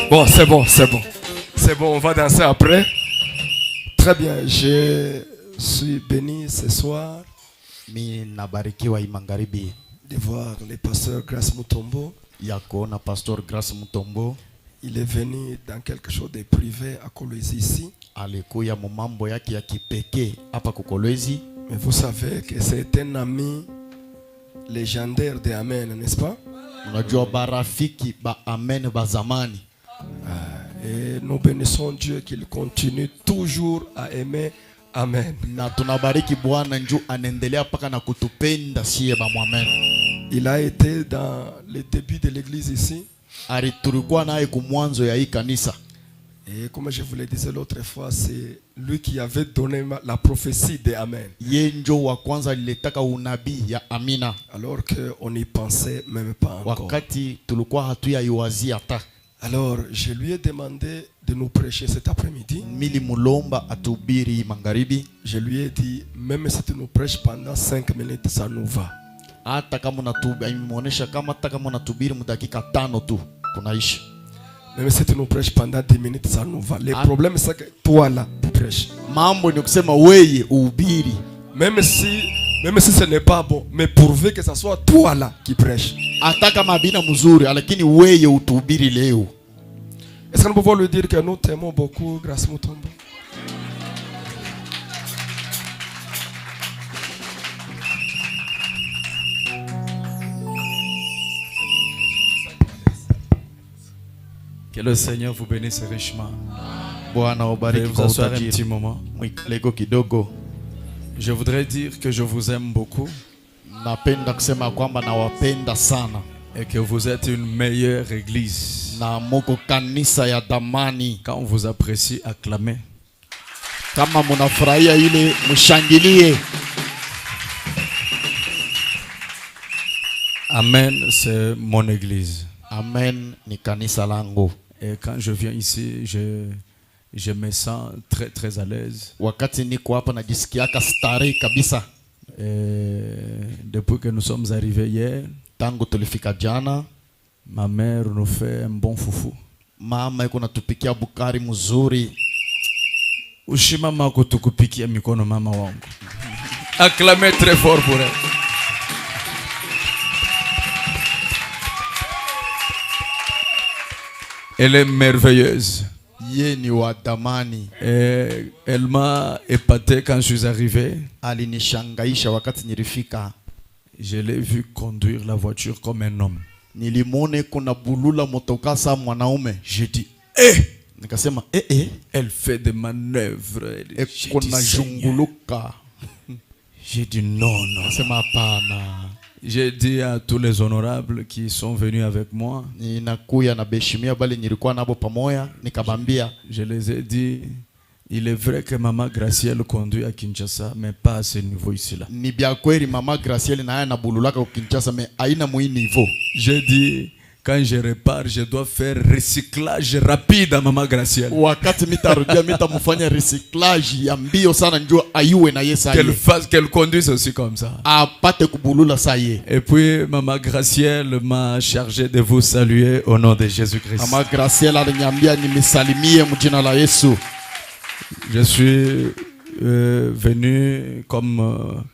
Bon, c'est bon, c'est bon. C'est bon, on va danser après. Très bien, je suis béni ce soir de voir le pasteur Grace Mutombo. Pastor Grace Mutombo. Il est venu dans quelque chose de privé à Kolwezi ici. Mais vous savez que c'est un ami légendaire de Amen, n'est-ce pas? Et nous bénissons Dieu qu'il continue toujours à aimer Amen. Il a été dans le début de l'église ici. Et comme je vous le disais l'autre fois, c'est lui qui avait donné la prophétie de Amen. Alors qu'on n'y pensait même pas encore. Alors je lui ai demandé de nous prêcher cet après-midi. Je lui ai dit, même si tu nous prêches pendant 5 minutes, ça nous va. Même si tu nous prêches pendant 10 minutes, ça nous va. Le problème c'est que toi là, tu prêches. Même si ce n'est pas bon, mais pourvu que ce soit toi là qui prêche. Est-ce que nous pouvons lui dire que nous t'aimons beaucoup, Grace Mutombo? Que le Seigneur vous bénisse richement. Veuillez vous asseoir un petit moment. Je voudrais dire que je vous aime beaucoup et que vous êtes une meilleure église. Quand on vous apprécie, acclamez. Amen, c'est mon église. Amen ni kanisa langu. Et quand je viens ici, je me sens très très à l'aise. Wakati niko hapa najisikiaka starehe kabisa. Depuis que nous sommes arrivés hier, tangu tulifika jana, ma mère nous fait un bon foufou. Mama yuko natupikia bukari mzuri. Ushimama kutukupikia mikono mama wangu. Acclamez très fort pour elle. Elle est merveilleuse. Et elle m'a épaté quand je suis arrivé. Je l'ai vu conduire la voiture comme un homme. J'ai dit, elle fait des manœuvres. J'ai dit non. J'ai dit à tous les honorables qui sont venus avec moi, je les ai dit, il est vrai que Maman Gracielle conduit à Kinshasa, mais pas à ce niveau ici-là. J'ai dit, quand je repars, je dois faire recyclage rapide à Maman Gracielle. Qu'elle conduise aussi comme ça. Et puis Maman Gracielle m'a chargé de vous saluer au nom de Jésus-Christ. Je suis venu, comme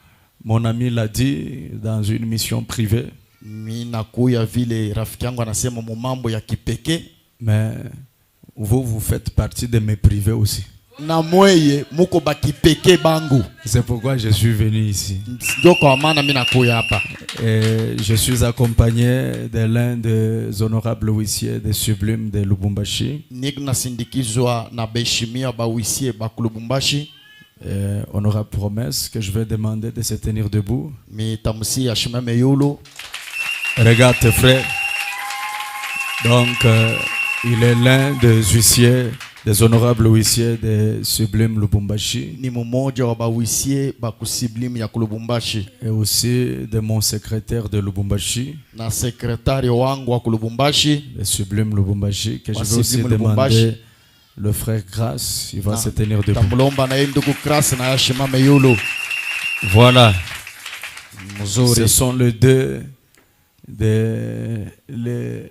mon ami l'a dit, dans une mission privée. Mais vous faites partie de mes privés aussi. C'est pourquoi je suis venu ici. Et je suis accompagné de l'un des honorables huissiers des Sublimes de Lubumbashi. Honorable promesse que je vais demander de se tenir debout. Regarde tes frères. Donc, il est l'un des huissiers, des honorables huissiers des Sublimes Lubumbashi. Et aussi de mon secrétaire de Lubumbashi. Les Sublimes Lubumbashi, que je vais aussi demander le frère Grâce, il va se tenir debout. Tamulomba na ndugu Grace na ashimame yulu. Voilà. Ce Mzuri. sont les deux de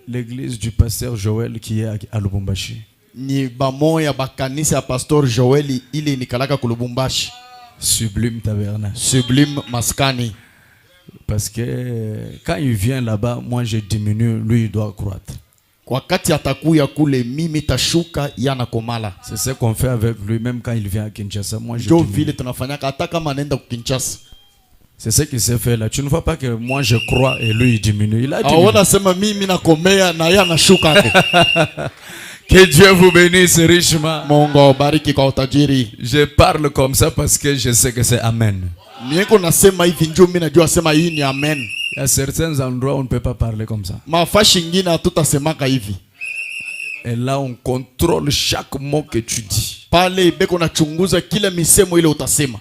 l'église du pasteur Joël qui est à Lubumbashi. Ni bamoya bakanisa ya Pastor Joel ile nikalaka ku Lubumbashi. Sublime Tabernacle. Sublime Maskani. Parce que quand il vient là-bas, moi je diminue, lui il doit croître. Wakati atakuya kule mimi tashuka yana komala. C'est ce qu'on fait avec lui, même quand il vient à Kinshasa. Moi je Jo diminue. vile tunafanyaka hata kama anaenda ku Kinshasa. C'est ce qui s'est fait là. Tu ne vois pas que moi je crois et lui il diminue. Il a diminué. Aona sema mimi nakomea na yana shuka ako. Que Dieu vous bénisse richement. Mungu awabariki kwa utajiri. Je parle comme ça parce que je sais que c'est Amen. Niko nasema hivi njoo mimi najua sema hii ni amen. Il y a certains endroits où on ne peut pas parler comme ça. Mafashi ngine hatutasemaka hivi. Et là on contrôle chaque mot que tu dis. Pale beko nachunguza kila misemo ile utasema.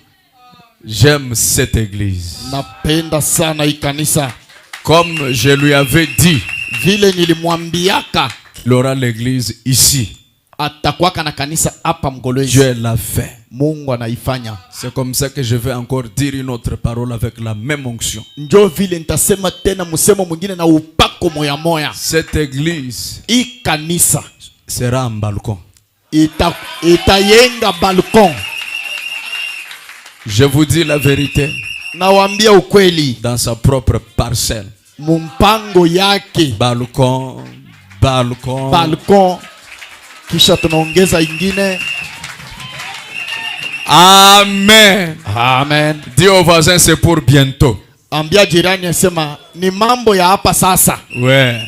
J'aime cette église. Napenda sana hii kanisa. Comme je lui avais dit, Vile nilimwambiaka il aura l'église ici. atakuwaka na kanisa hapa Mgolwezi. Dieu l'a fait. Mungu anaifanya. C'est comme ça que je vais encore dire une autre parole avec la même onction. Njoo vile nitasema tena msemo mwingine na upako moya moya. Cette église Hii kanisa sera en balcon. itayenga balkon. Je vous dis la vérité, Nawaambia ukweli, dans sa propre parcelle. mumpango yake Balcon, balcon. balkon, kisha tunaongeza ingine. Amen. Amen. Dis au voisin, c'est pour bientôt. Ambia jirani asema ni mambo ya hapa sasa. Ouais.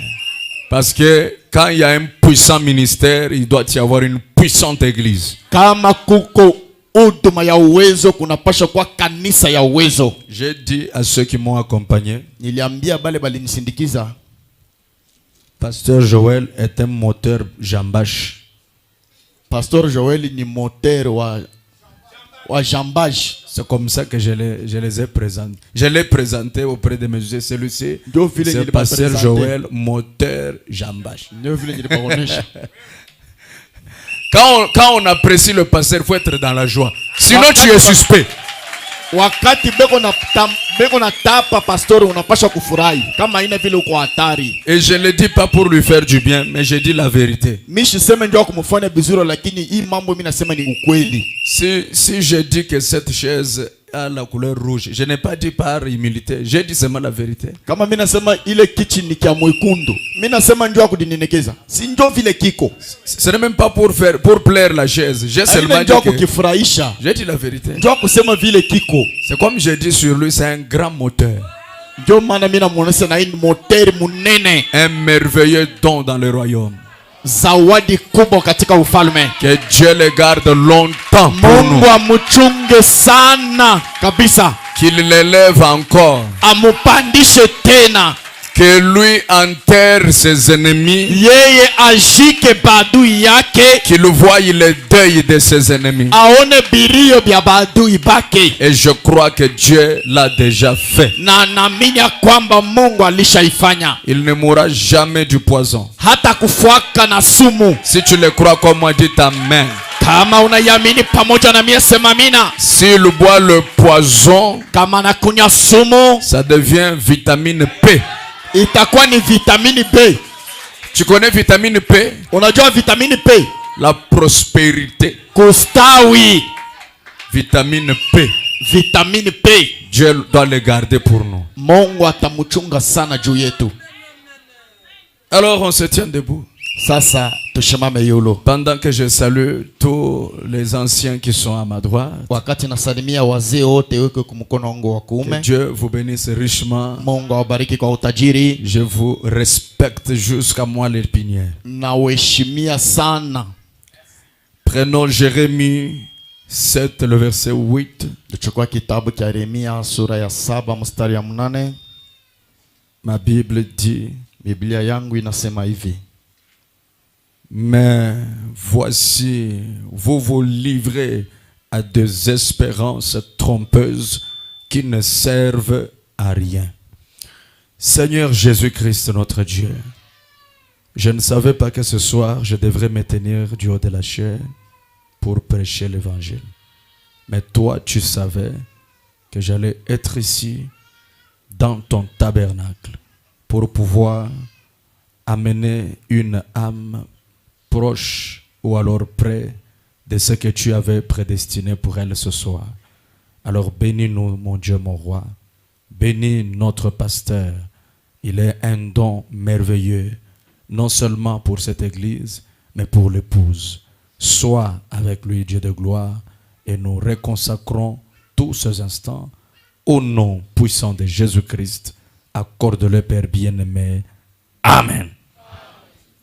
Parce que quand il y a un puissant ministère, il doit y avoir une puissante église. Kama kuko huduma ya uwezo kunapasha kuwa kanisa ya uwezo. J'ai dit à ceux qui m'ont accompagné, Niliambia bale balinisindikiza, Pasteur Joël est un moteur jambache. Pastor Joel ni moteur wa jambage. C'est comme ça que je les ai présentés. Je l'ai présenté auprès de mes yeux. Celui-ci, Ndio vile c'est nilipa Pasteur presente. Joël, moteur jambache. Ndio vile nilipaonesha. Quand on apprécie le pasteur, il faut être dans la joie. Sinon, tu es suspect. Wakati beko na tapa pastor unapasha kufurahi. Kama ina vile uko hatari. Et je ne le dis pas pour lui faire du bien, mais je dis la vérité. Mishi sema ndio kumfanya bizuri, lakini hii mambo mimi nasema ni ukweli. Si je dis que cette chaise a la couleur rouge, je n'ai pas dit par humilité, j'ai dit seulement la vérité. Kama mimi nasema ile kichi ni kia mwekundu, mimi nasema ndio kudinenekeza. Si ndio vile kiko. Ce n'est même pas pour plaire la chaise. J'ai seulement dit Ndio que kukifurahisha. j'ai dit la vérité. Ndio kusema vile kiko. C'est comme j'ai dit sur lui, c'est un grand moteur. Ndio maana mimi namuonesha na hii moteur munene. Un merveilleux don dans le royaume. Zawadi kubwa katika ufalme. Que Dieu le garde longtemps pour nous. Mungu amuchunge sana kabisa. Qu'il l'élève encore. Amupandishe tena. Que lui enterre ses ennemis. Yeye ajike badui yake. Qu'il voie le deuil de ses ennemis. Aone birio bya badui bake. Et je crois que Dieu l'a déjà fait. Na naamini kwamba Mungu alishaifanya. Il ne mourra jamais du poison. Hata kufuaka na sumu. Si tu le crois comme moi, dis amen. Kama unayamini pamoja na mimi sema amina. S'il boit le poison, Kama nakunywa sumu, ça devient vitamine P. itakuwa ni vitamini B. Tu connais vitamine P? Unajua vitamini P? La prospérité. Kustawi. Vitamine P. Vitamini P. Dieu doit le garder pour nous. Mungu atamuchunga sana juu yetu. Alors on se tient debout. Sasa tushimame yulo. Pendant que je salue tous les anciens qui sont à ma droite. Wakati nasalimia wazee wote weke kumkono wangu wa Que kuume. Dieu vous bénisse richement. Mungu awabariki kwa utajiri. Je vous respecte jusqu'à moi l'épinière. Na uheshimia sana. Prenons Jérémie 7, le verset 8. Tuchukua kitabu cha Yeremia sura ya 7 mstari ya 8. Ma Bible dit, Biblia yangu inasema hivi. mais voici, vous vous livrez à des espérances trompeuses qui ne servent à rien. Seigneur Jésus-Christ, notre Dieu, Je ne savais pas que ce soir, je devrais me tenir du haut de la chair pour prêcher l'évangile. Mais toi, tu savais que j'allais être ici dans ton tabernacle pour pouvoir amener une âme proche ou alors près de ce que tu avais prédestiné pour elle ce soir. Alors bénis-nous, mon Dieu, mon roi. Bénis notre pasteur. Il est un don merveilleux, non seulement pour cette église, mais pour l'épouse. Sois avec lui, Dieu de gloire, et nous reconsacrons tous ces instants au nom puissant de Jésus-Christ. Accorde-le, Père bien-aimé. Amen.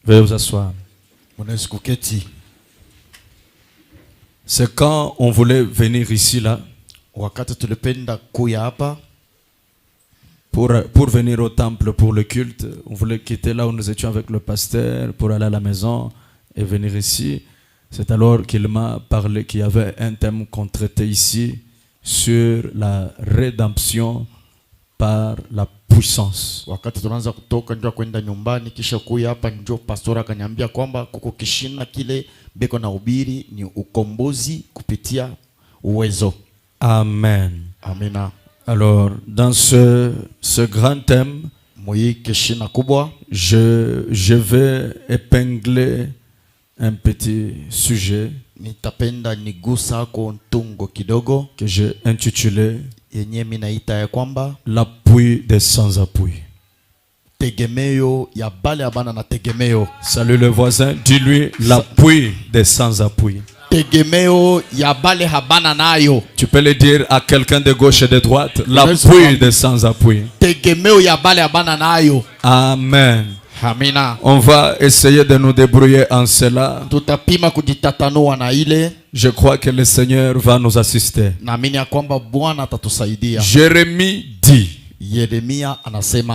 Veuillez vous asseoir. C'est quand on voulait venir ici là, pour venir au temple pour le culte. On voulait quitter là où nous étions avec le pasteur pour aller à la maison et venir ici. C'est alors qu'il m'a parlé qu'il y avait un thème qu'on traitait ici sur la rédemption par la puissance. Wakati tunaanza kutoka ndio kwenda nyumbani kisha kuja hapa ndio pastora akaniambia kwamba kuko kishina kile beko na ubiri ni ukombozi kupitia uwezo. Amen. Amina. Alors dans ce grand thème, je vais épingler un petit sujet que j'ai intitulé l'appui des sans-appui. Salut le voisin, dis-lui l'appui des sans-appui. Tu peux le dire à quelqu'un de gauche et de droite, l'appui des sans-appui. Amen. On va essayer de nous débrouiller en cela. Je crois que le Seigneur va nous assister. Jérémie dit,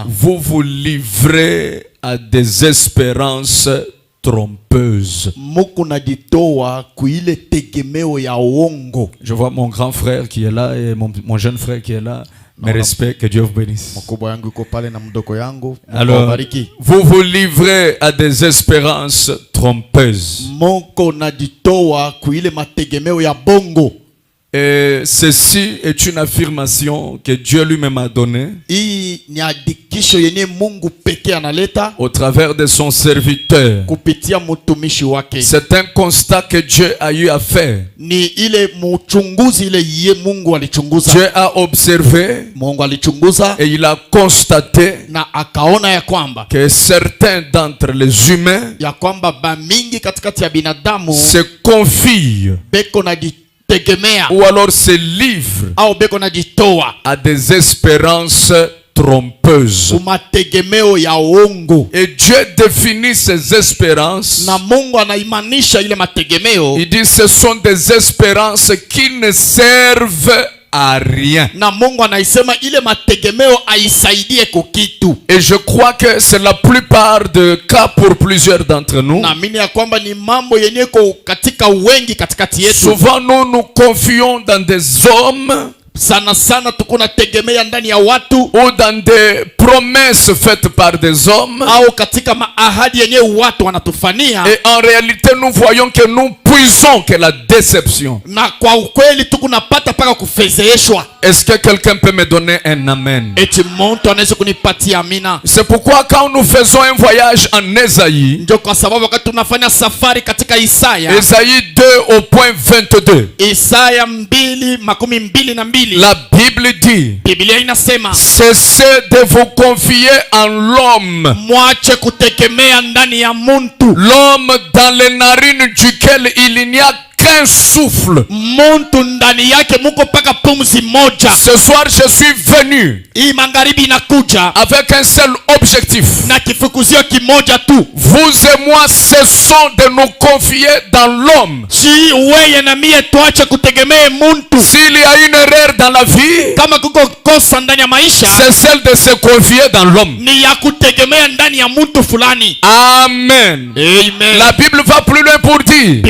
vous vous livrez à des espérances trompeuses. Je vois mon grand frère qui est là et mon jeune frère qui est là. Mes respects, que Dieu vous bénisse. Alors, vous vous livrez à des espérances trompeuses. Et ceci est une affirmation que Dieu lui-même a donnée au travers de son serviteur. C'est un constat que Dieu a eu à faire. Dieu a observé et il a constaté que certains d'entre les humains se confient ou alors se livrent à des espérances trompeuses. Et Dieu définit ces espérances. Il dit ce sont des espérances qui ne servent à rien. Et je crois que c'est la plupart des cas pour plusieurs d'entre nous. Souvent nous nous confions dans des hommes ou dans des promesses faites par des hommes. Et en réalité nous voyons que nous puisons que la déception. Est-ce que quelqu'un peut me donner un amen? C'est pourquoi quand nous faisons un voyage en Ésaïe, Ésaïe 2 au point 22, la Bible dit, cessez de vous confier en l'homme, l'homme dans les narines duquel il n'y a qu'un souffle. Ce soir je suis venu avec un seul objectif. Vous et moi cessons de nous confier dans l'homme. S'il y a une erreur dans la vie, c'est celle de se confier dans l'homme. Amen. Amen. La Bible va plus loin pour dire,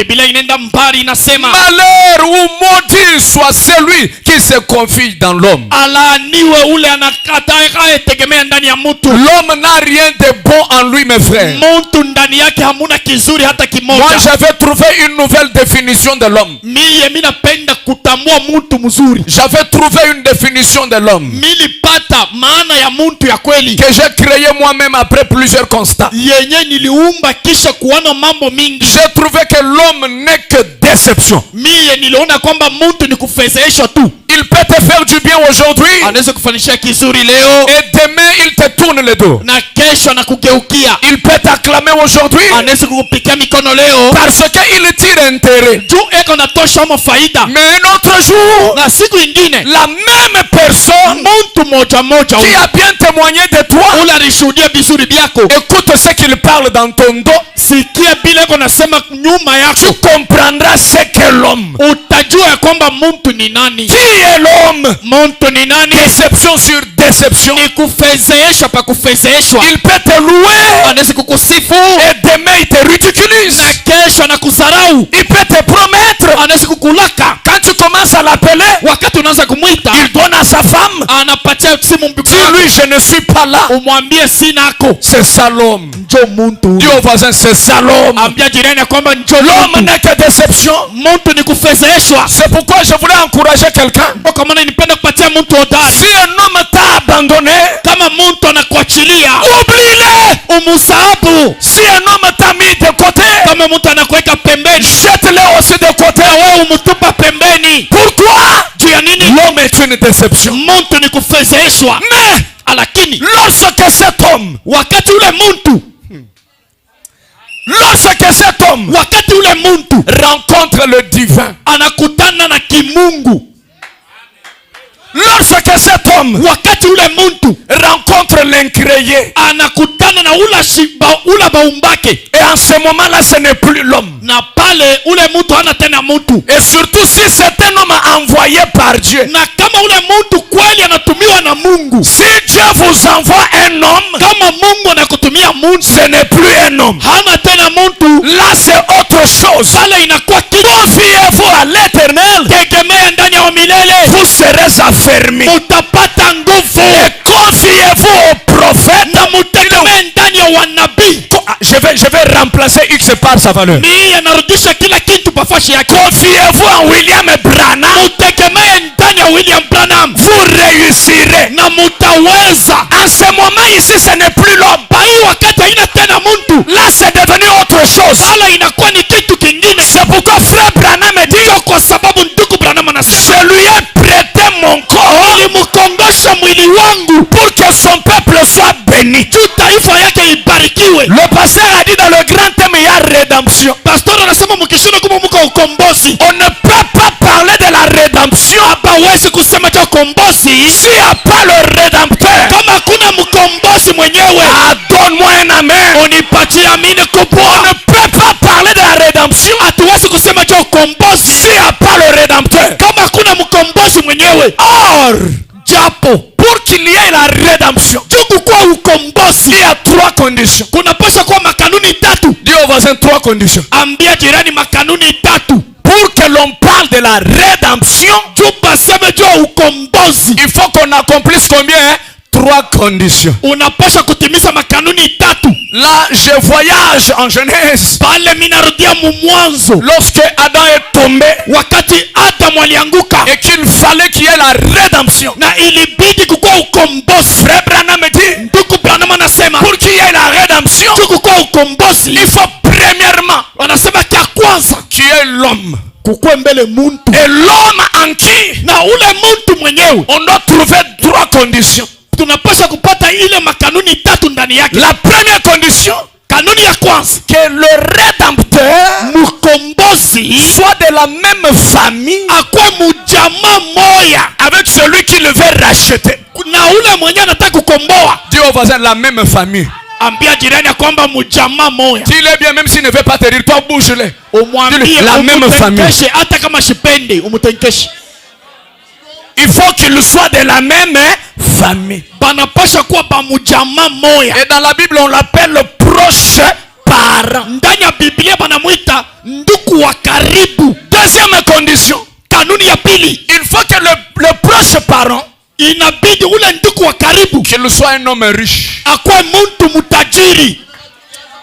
anasema, malheur ou maudit soit celui qui se confie dans l'homme. alaaniwe ule anakataa tegemea ndani ya mtu. L'homme n'a rien de bon en lui, mes frères. Mtu ndani yake hamuna kizuri hata kimoja. Moi, j'avais trouvé une nouvelle définition de l'homme. Mimi napenda kutambua mtu mzuri. J'avais trouvé une définition de l'homme Nilipata maana ya mtu ya kweli que j'ai créée moi-même après plusieurs constats. yenye niliumba kisha kuona mambo mingi. J'ai trouvé que l'homme n'est que déception. Mie niliona kwamba mtu ni kufezeshwa tu. Il peut te faire du bien aujourd'hui Anaweza kufanisha kizuri leo et demain il te tourne le dos. na kesho anakugeukia. Il peut t'acclamer aujourd'hui Anaweza kukupikia mikono leo parce qu'il tire intérêt. juu eko natosha mo faida. Mais un autre jour, Na siku ingine la même personne mtu moja moja qui a bien témoigné de toi, ule alishuhudia vizuri vyako, écoute ce qu'il parle dans ton dos, sikia bila eko nasema nyuma tu yako, comprendras ce qu'est l'homme. utajua ya kwamba mtu ni nani. Qui est l'homme? Mtu ni nani? Déception sur déception. Ni kufezeeshwa pa kufezeeshwa. Il peut te louer Anaweza kukusifu et demain il te ridiculise. na kesho anakusarau. Il peut te promettre. Anaweza kukulaka Quand tu commences à l'appeler, wakati unaanza kumwita, il donne à sa femme. anapatia simu mbiko Dis-lui, je ne suis pas là. umwambie sinako. C'est ça l'homme. Njo muntu. Dis au voisin, c'est ça l'homme. Ambia jirani ya kwamba njo L'homme muntu. n'est que déception. Muntu ni kufezeeshwa. C'est pourquoi je voulais encourager quelqu'un. Kwa maana nipenda kupatia mtu hodari. Si un homme t'a abandonné, Kama mtu anakuachilia, oublie-le. umusahabu. Si un homme t'a mis de côté, Kama mtu anakuweka pembeni, jette-le aussi de côté. wewe umutupa pembeni. Pourquoi? Juu ya nini? L'homme est une déception. Mtu ni kufezeeshwa. Mais Lakini lorsque cet homme, wakati ule muntu, wakati ule muntu rencontre le divin, anakutana na kimungu, lorsque cet homme wakati ule muntu rencontre l'incréé, anakutana na ula baumbake, et en ce moment-là, ce n'est plus l'homme. na pale ule muntu hana tena muntu. Et surtout si c'est un homme envoyé par Dieu. Na kama ule muntu kweli anatumiwa na Mungu, Si Dieu vous envoie un homme, kama Mungu anakutumia muntu, ce n'est plus un homme. hana tena muntu, Là, c'est autre chose. pale inakuwa kitu. Confiez-vous à l'Éternel, Tegemea ndani ya milele, vous serez affermis. utapata nguvu. Et confiez-vous au prophète. Na mutegemee ndani ya wanabii. Je vais remplacer X par sa valeur. Mimi anarudisha kila kitu pafashi yake. Confiez-vous en William Branham. Mutegemee ndani ya William Branham Vous réussirez. na mutaweza. En ce moment ici, ce n'est plus l'homme. Pai wakati haina tena muntu, Là, c'est devenu autre chose. pala inakuwa ni kitu kingine. C'est pourquoi frère Branham dit, Ndio kwa sababu ndugu Branham anasema, je lui ai prêté mon corps nilimkongosha mwili wangu pour que son peuple soit béni. juu taifa yake ibarikiwe. Le pasteur a dit dans le grand thème, il y a rédemption. Pastor anasema mkishina kama mko ukombozi, On ne peut pas parler de la rédemption hapawezi kusema cha ukombozi s'il n'y a pas le rédempteur. kama hakuna mkombozi mwenyewe. Ah, donne-moi un amen. Unipatie amini On kubwa. ne peut pas parler de la rédemption Hatuwezi kusema cha ukombozi s'il n'y a pas le rédempteur. kama hakuna mkombozi mwenyewe. Or, Japo pour qu'il y ait la rédemption, juku kwa ukombozi il y a trois conditions. kunapaswa kuwa makanuni tatu. Dis au voisin trois conditions. Ambia jirani makanuni tatu. Pour que l'on parle de la rédemption, Juba seme jua ukombozi, il faut qu'on accomplisse combien? Trois conditions. unapaswa kutimiza makanuni tatu. Là, je voyage en Genèse. Pale minarudia mumwanzo, Lorsque Adam est tombé wakati Adamu alianguka et qu'il fallait qu'il y ait la rédemption. na ilibidi kukua ukombozi. Frère Branham dit, Ndugu Branham anasema pour qu'il y ait la rédemption, kukua ukombozi, il faut premièrement wanasema kia kwanza qu'il y ait l'homme. kukue mbele muntu, Et l'homme en qui na ule muntu mwenyewe on doit trouver trois conditions. tunapaswa kupata ile makanuni tatu ndani yake. La première condition, Kanuni ya kwanza, que le rédempteur mkombozi soit de la même famille akwe mujamaa moya avec celui qui le veut racheter. na ule mwenye anataka kukomboa. Dis au voisin, la même famille. Ambia jirani ya kwamba mujamaa moya. Dis-le bien, même s'il ne veut pas te dire, toi bouge-le. Umwambie La même famille. umutenkeshe hata kama shipende umutenkeshe. Il faut qu'il soit de la même famille. Banapasha kuwa bamujamaa moya. Et dans la Bible, on l'appelle proche parent. Ndani ya Biblia banamuita ndugu wa karibu. parent, inabidi ule ndugu wa karibu qu'il soit un homme riche. akwe muntu mutajiri.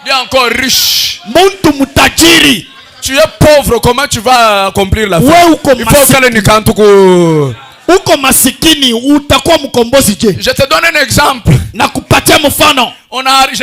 Dis encore riche. Muntu mutajiri. Tu es pauvre, comment tu vas accomplir la Wewe fête? uko Il faut masikini. que le nikantuku. Uko masikini utakuwa mkombozi je? Je te donne un exemple. Na kupatia mfano.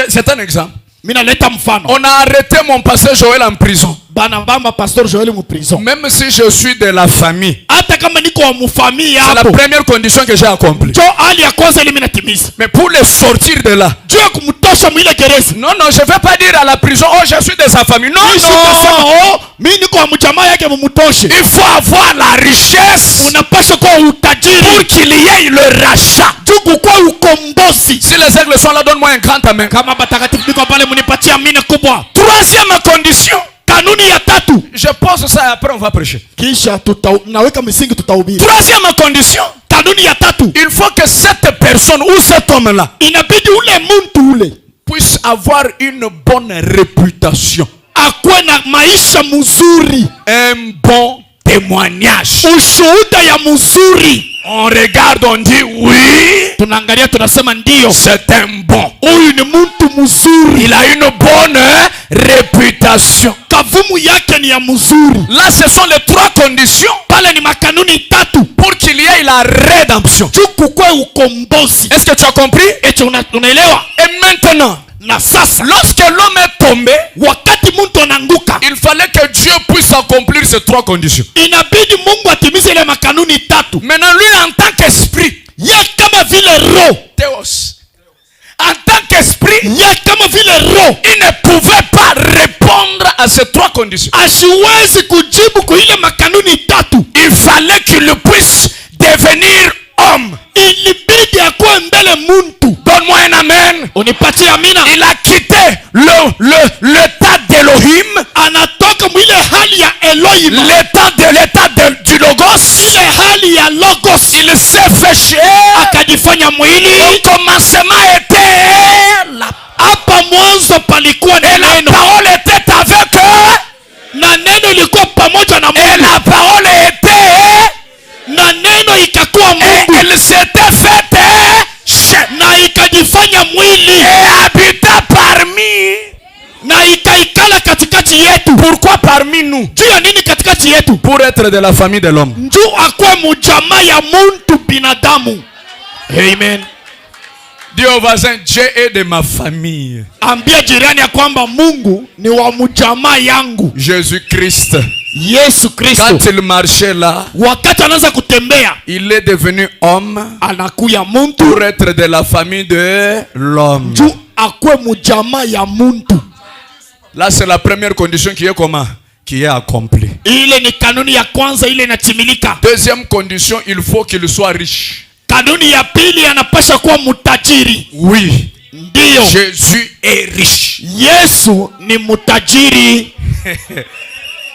C'est un exemple. Mina leta mfano. On a arrêté mon pasteur Joël en prison. Bana bamba pasteur Joël mu prison. Même si je suis de la famille. Hata kama niko wa mfamii C'est la hapo. première condition que j'ai accomplie. Jo hali ya kwanza ile mimi natimiza. Mais pour le sortir de là. Jo kumtosha mwile gereza. Non, non, je ne vais pas dire à la prison, oh, je suis de sa famille. Non, Mimi sitasema oh, mimi niko wa mjamaa yake mumtoshe. il faut avoir la richesse Unapaswa kuwa utajiri pour qu'il y ait le rachat. Juku kwa ukombozi. Si les aigles sont là, donne-moi un grand amen. Kama batakatifu niko pale munipatia amina kubwa. Troisième condition. Kanuni ya tatu. Je pose ça et après on va prêcher. Kisha naweka misingi tutahubiri. Troisième condition. Kanuni ya tatu. Il faut que cette personne ou cet homme-là Inabidi ule muntu ule puisse avoir une bonne réputation. akwe na maisha mzuri. Un bon témoignage. Ushuhuda ya mzuri. On regarde, on dit oui. Tunaangalia tunasema ndio. C'est un bon. Huyu ni mtu mzuri. Il a une bonne réputation. Kavumu yake ni ya mzuri. Là, ce sont les trois conditions Pale ni makanuni tatu. pour qu'il y ait la rédemption. Juku kwa ukombozi. Est-ce que tu as compris? Echo unaelewa? Et maintenant, Na sasa lorsque l'homme est tombé, wakati mtu anaanguka, il fallait que Dieu puisse accomplir ces trois conditions. inabidi Mungu atimize ile makanuni tatu. Maintenant, lui, en tant qu'esprit, Ye kama vile roho, Théos, en tant qu'esprit, ye kama vile roho il ne pouvait pas répondre à ces trois conditions. asiwezi kujibu kwa ile makanuni tatu. Il fallait qu'il puisse devenir homme. Ilibidi akuwe mbele muntu. Donne-moi un amen. Unipatie amina. Il a quitté l'état d'Elohim, Anatoka mwile hali ya Elohim, l'état du Logos. ile hali ya logos, Il s'est fait chair. akajifanya mwili. Au commencement était la Hapa mwanzo palikuwa et na la neno, parole était avec eux. na neno ilikuwa pamoja na Et Mungu, la parole était na neno ikakuwa et Mungu, elle s'était faite chair na ikajifanya mwili, et habita parmi. na ikaikala katikati yetu. Pourquoi parmi nous? Juu ya nini katikati yetu? Pour être de la famille de l'homme. Njuu akwe mujamaa ya muntu binadamu. Amen. Dis au voisin, Dieu est de ma famille. Ambia jirani ya kwamba Mungu ni wa mujamaa yangu. Jésus-Christ, Yesu Kristo quand il marchait là, wakati anaanza kutembea il est devenu homme anakuya pour muntu être de la famille de l'homme. juu akwe mujamaa ya muntu. Là, c'est la première condition qui est comment? Qui est accomplie. Ile ni kanuni ya kwanza, ile inatimilika. Deuxième condition, il faut qu'il soit riche. Kanuni ya pili, anapasha kuwa mutajiri. Oui, Ndiyo, Jésus est riche. Yesu ni mutajiri.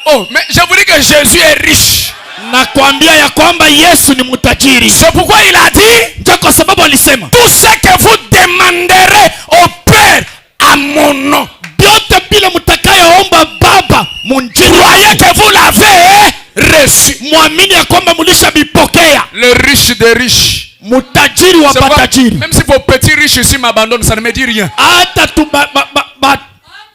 Oh, mais je vous dis que Jésus est riche. Na kuambia ya kwamba Yesu ni mutajiri. C'est pourquoi il a dit, Ndio kwa sababu alisema tout ce que vous demanderez au Père à mon nom, vyote vile mtakayoomba Baba munjini, croyez que vous l'avez reçu. muamini ya kwamba mulishapokea. Le riche des riches. Mutajiri wa C'est pourquoi, matajiri. même si vos petits riches ici m'abandonnent, ça ne me dit rien. Hata tu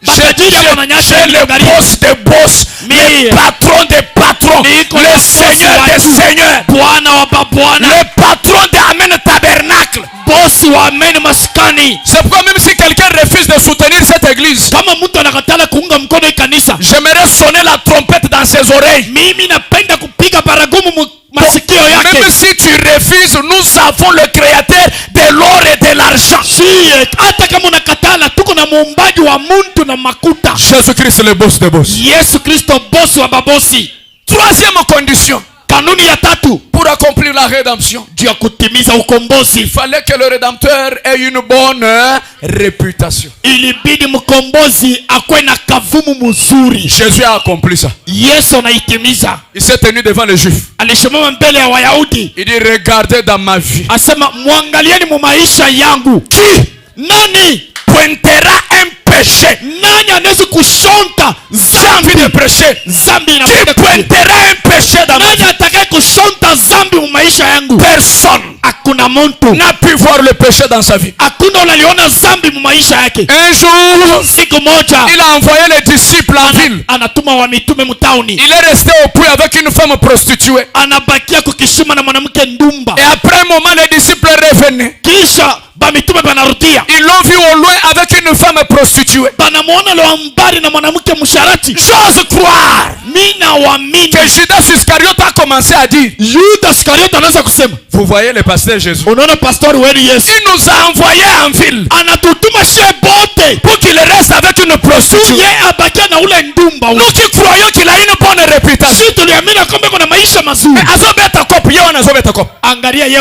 matajiri ya wananyasi J'ai le boss des boss, le patron des patrons, le seigneur des seigneurs, Bwana wa babwana, le patron de Amen Tabernacle. bosi wa Amen maskani. C'est pourquoi même si quelqu'un refuse de soutenir cette église, Kama mtu anakatala kuunga mkono hii kanisa, j'aimerais sonner la trompette dans ses oreilles. mimi napenda kupiga baragumu masikio yake. Même si tu refuses, nous avons le créateur de l'or et de l'argent. Sie, hata kama unakatala, tuko na muumbaji wa muntu na makuta. Jésus-Christ le boss des boss. Yesu Kristo bosi wa babosi. Troisième condition, Kanuni ya tatu, pour accomplir la rédemption, juu ya kutimiza ukombozi, il fallait que le Rédempteur ait une bonne réputation. ilibidi mkombozi akwe na kavumu mzuri. Jésus a accompli ça. Yesu anaitimiza. Il s'est tenu devant les Juifs. Alisimama mbele ya Wayahudi, Il dit, regardez dans ma vie. asema muangalieni mu maisha yangu. Qui Nani pointera un péché? nani anaweza kushonta J'ai envie de prêcher. zambi Qui inapenda pointera un péché dans ma nani vie? atakaye kushonta zambi mu maisha maisha yangu. Personne Hakuna mtu n'a pu voir le péché dans sa vie. hakuna unaliona dhambi mu maisha yake. Un jour, Siku moja il a envoyé les disciples en ville. anatuma wa mitume mtauni. Il est resté au puits avec une femme prostituée. Anabakia kukishima na mwanamke ndumba. Et après un moment, les disciples revenaient. Kisha ba mitume banarudia. Ils l'ont vu au loin avec une femme prostituée. Banamuona leo mbali na mwanamke msharati. J'ose croire Mina waamini que Judas Iscariote a commencé à dire, Judas Iscariote anaanza kusema, vous voyez le pasteur Jésus, unaona pastori wetu Yesu il nous a envoyés en ville anatutuma she bote pour qu'il reste avec une prostituée. ye abakia na ule ndumba ule. Nous qui croyons qu'il a une bonne réputation. Sisi tuliamini kwamba kuna maisha mazuri. Mais azobeta kopi, yeye anazobeta kopi. Angalia ye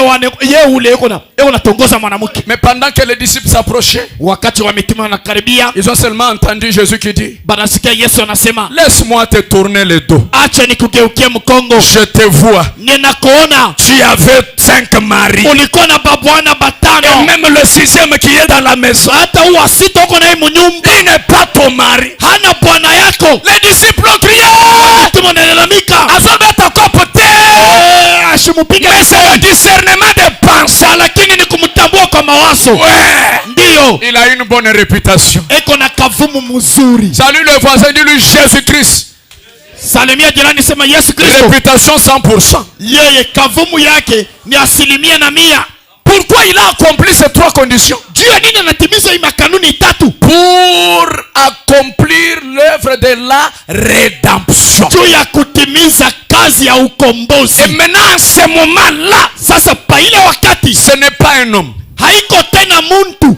ule yuko na tongoza mwanamke. Mais pendant que les disciples s'approchaient, Wakati wa mitume wanakaribia, ils ont seulement entendu Jésus qui dit, banasikia Yesu anasema, laisse-moi te tourner le dos. acha nikugeukie mkongo. Je te vois. Ninakuona Tu avais 5 maris. ulikuwa na babwana Et batano. même le 6e qui est dans la maison, Hata huwa sita uko naye munyumba. il n'est pas ton mari. Hana bwana yako. Les disciples ont crié, Mitume wanalalamika. azobeta kopi. Ashimupiga Mais c'est le discernement des pensées. lakini ni kumtambua kwa mawazo. Ouais. Ndiyo. Il a une bonne réputation. Eko na kavumu mzuri. Salut le voisin, dis-lui Jésus-Christ. Salimia jirani, sema Yesu Kristo. Réputation 100%. Yeye kavumu yake ni 100%. Pourquoi il a accompli ces 3 conditions? Juu ya nini anatimiza hii makanuni tatu? Pour accomplir l'œuvre de la rédemption. Juu ya kutimiza kazi ya ukombozi. Et maintenant, en ce moment-là, Sasa pa ile wakati ce n'est pas un homme. haiko tena muntu.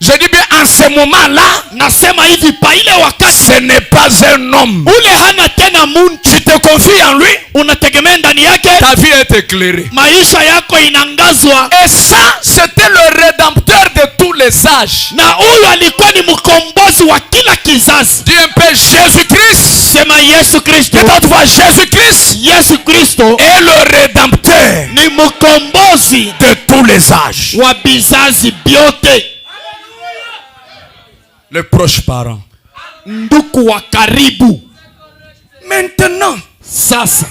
Je dis bien en ce moment-là, Nasema hivi, pa ile wakati ce n'est pas un homme. ule hana tena muntu. Tu te confies en lui, Unategemea ndani yake, ta vie est éclairée. maisha yako inangazwa. Et ça, c'était le rédempteur de tous les âges. Na huyu alikuwa ni mkombozi wa kila kizazi. Dis un peu Jésus-Christ. Sema Yesu Kristo. Que d'autres voient Jésus-Christ Yesu Kristo est le rédempteur ni mkombozi de tous les âges. wa bizazi byote. Le proche parent. Nduku wa karibu. Maintenant, Sasa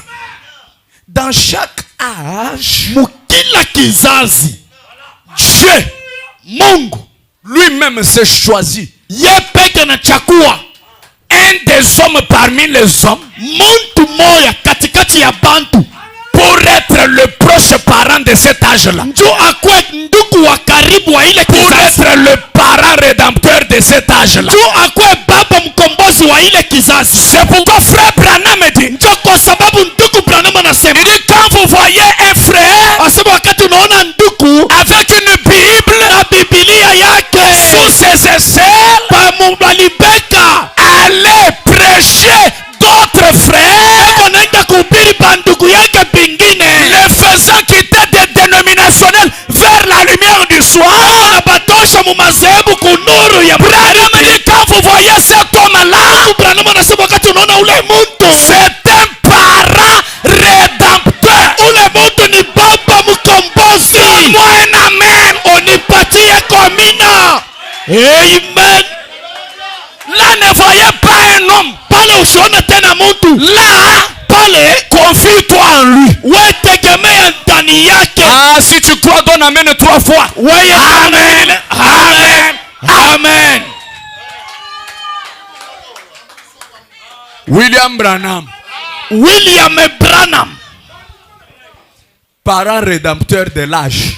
dans chaque âge, mukila kizazi Dieu Mungu lui-même s'est choisi ye peke na chakua un des hommes parmi les hommes muntu moya katikati ya bantu pour être le proche parent de cet âge-là. njo akwe nduku wa karibu wa ile Pour kizazi. être le parent rédempteur de cet âge-là. Njo akwe baba mkombozi wa ile kizazi. C'est pourquoi frère Branham dit, Njo kwa sababu nduku Branham anasema, il dit quand vous voyez un frère asema wakati unaona nduku avec une Bible na Biblia yake sous ses aisselles, balibeka allez prêcher d'autres frères, eko naenda kuhubiri pa ndugu yake bingine, les faisant quitter des dénominationnels vers la lumière du soir. na batosha mu madhehebu kunuru ya Branham dit quand vous voyez cet homme-là, Branham anasema wakati unaona ule muntu, c'est un parent rédempteur. ule muntu ni baba mkombozi. Moi un amen. Onipatie komina. Amen. Là ne voyez pas un homme. Pale usione tena muntu. Là, Pale confie-toi en lui. we tegemea ndani yake. Ah, si tu crois, donne amen 3 fois. Weye Amen. Amen. Amen. William Branham, William Branham, parent rédempteur de l'âge.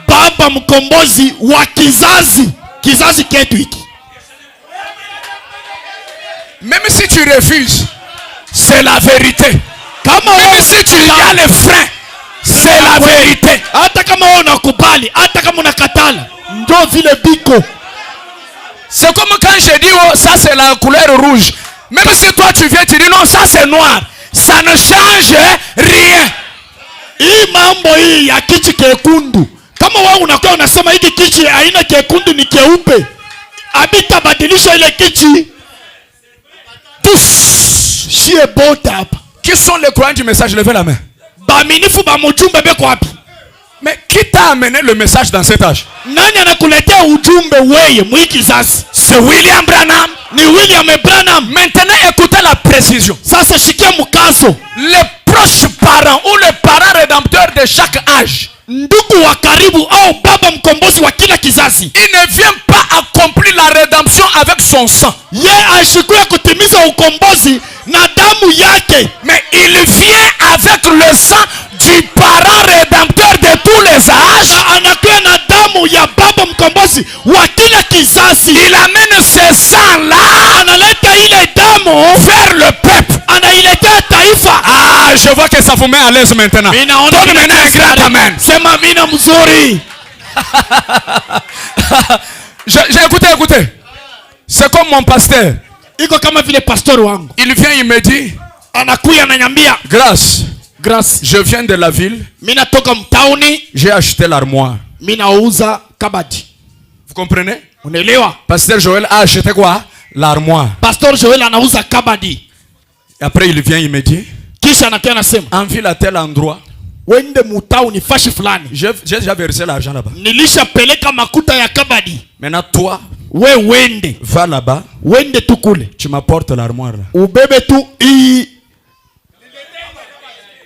baba mkombozi wa kizazi ketu hiki. Même si tu refuses, c'est la vérité. Kama Même wewe si tu y as les freins, c'est la vérité. hata kama wewe unakubali, hata kama unakatala, ndio vile biko. C'est comme quand je dis, oh, ça c'est la couleur rouge. Même si toi tu viens, tu dis non, ça c'est noir. Ça ne change rien. Hii mambo hii ya kichi kekundu, kama wewe unakuwa unasema hiki kichi haina kekundu ni keupe, abitabadilisha ile kichi. Tous Shie bote hapa. qui sont les croyants du message, levez la main. Baaminifu ba mjumbe beko wapi? Mais qui t'a amené le message dans cet âge? Nani anakuletea ujumbe weye mwi kizazi? C'est William Branham. Ni William Branham. Maintenant écoutez la précision. Sasa shikia mkazo. Les proches parents ou les parents rédempteurs de chaque âge. Ndugu wa karibu au baba mkombozi wa kila kizazi. Il ne vient pas accomplir la rédemption avec son sang. Ye ashikuya kutimiza ukombozi na damu yake. Mais il vient avec le sang du parent rédempteur de tous les âges. Na anakuya na damu ya baba mkombozi wa kila kizazi. Il amène ce sang-là, analeta ile damu vers le peuple. Anailetea taifa. Ah, je vois que ça vous met à l'aise maintenant. Donne maintenant un grand amen. Sema mina mzuri. J'ai écouté. C'est comme mon pasteur. Iko kama vile pastor wangu. Il vient, il me dit, anakuya ananiambia, grâce, je viens de la ville. Mina toka mtauni. J'ai acheté l'armoire. Mina uza kabati. Vous comprenez? Unaelewa? Pasteur Joël a acheté quoi? L'armoire. Pasteur Joël anauza kabati. Après il vient, il me dit, kisha anakuya anasema, en ville à tel endroit, wende mutauni fashi fulani. J'ai déjà versé l'argent là-bas. Nilisha peleka makuta ya kabadi. Maintenant toi, we wende. Va là-bas. Wende tu kule. Tu m'apportes l'armoire là. Ubebe tu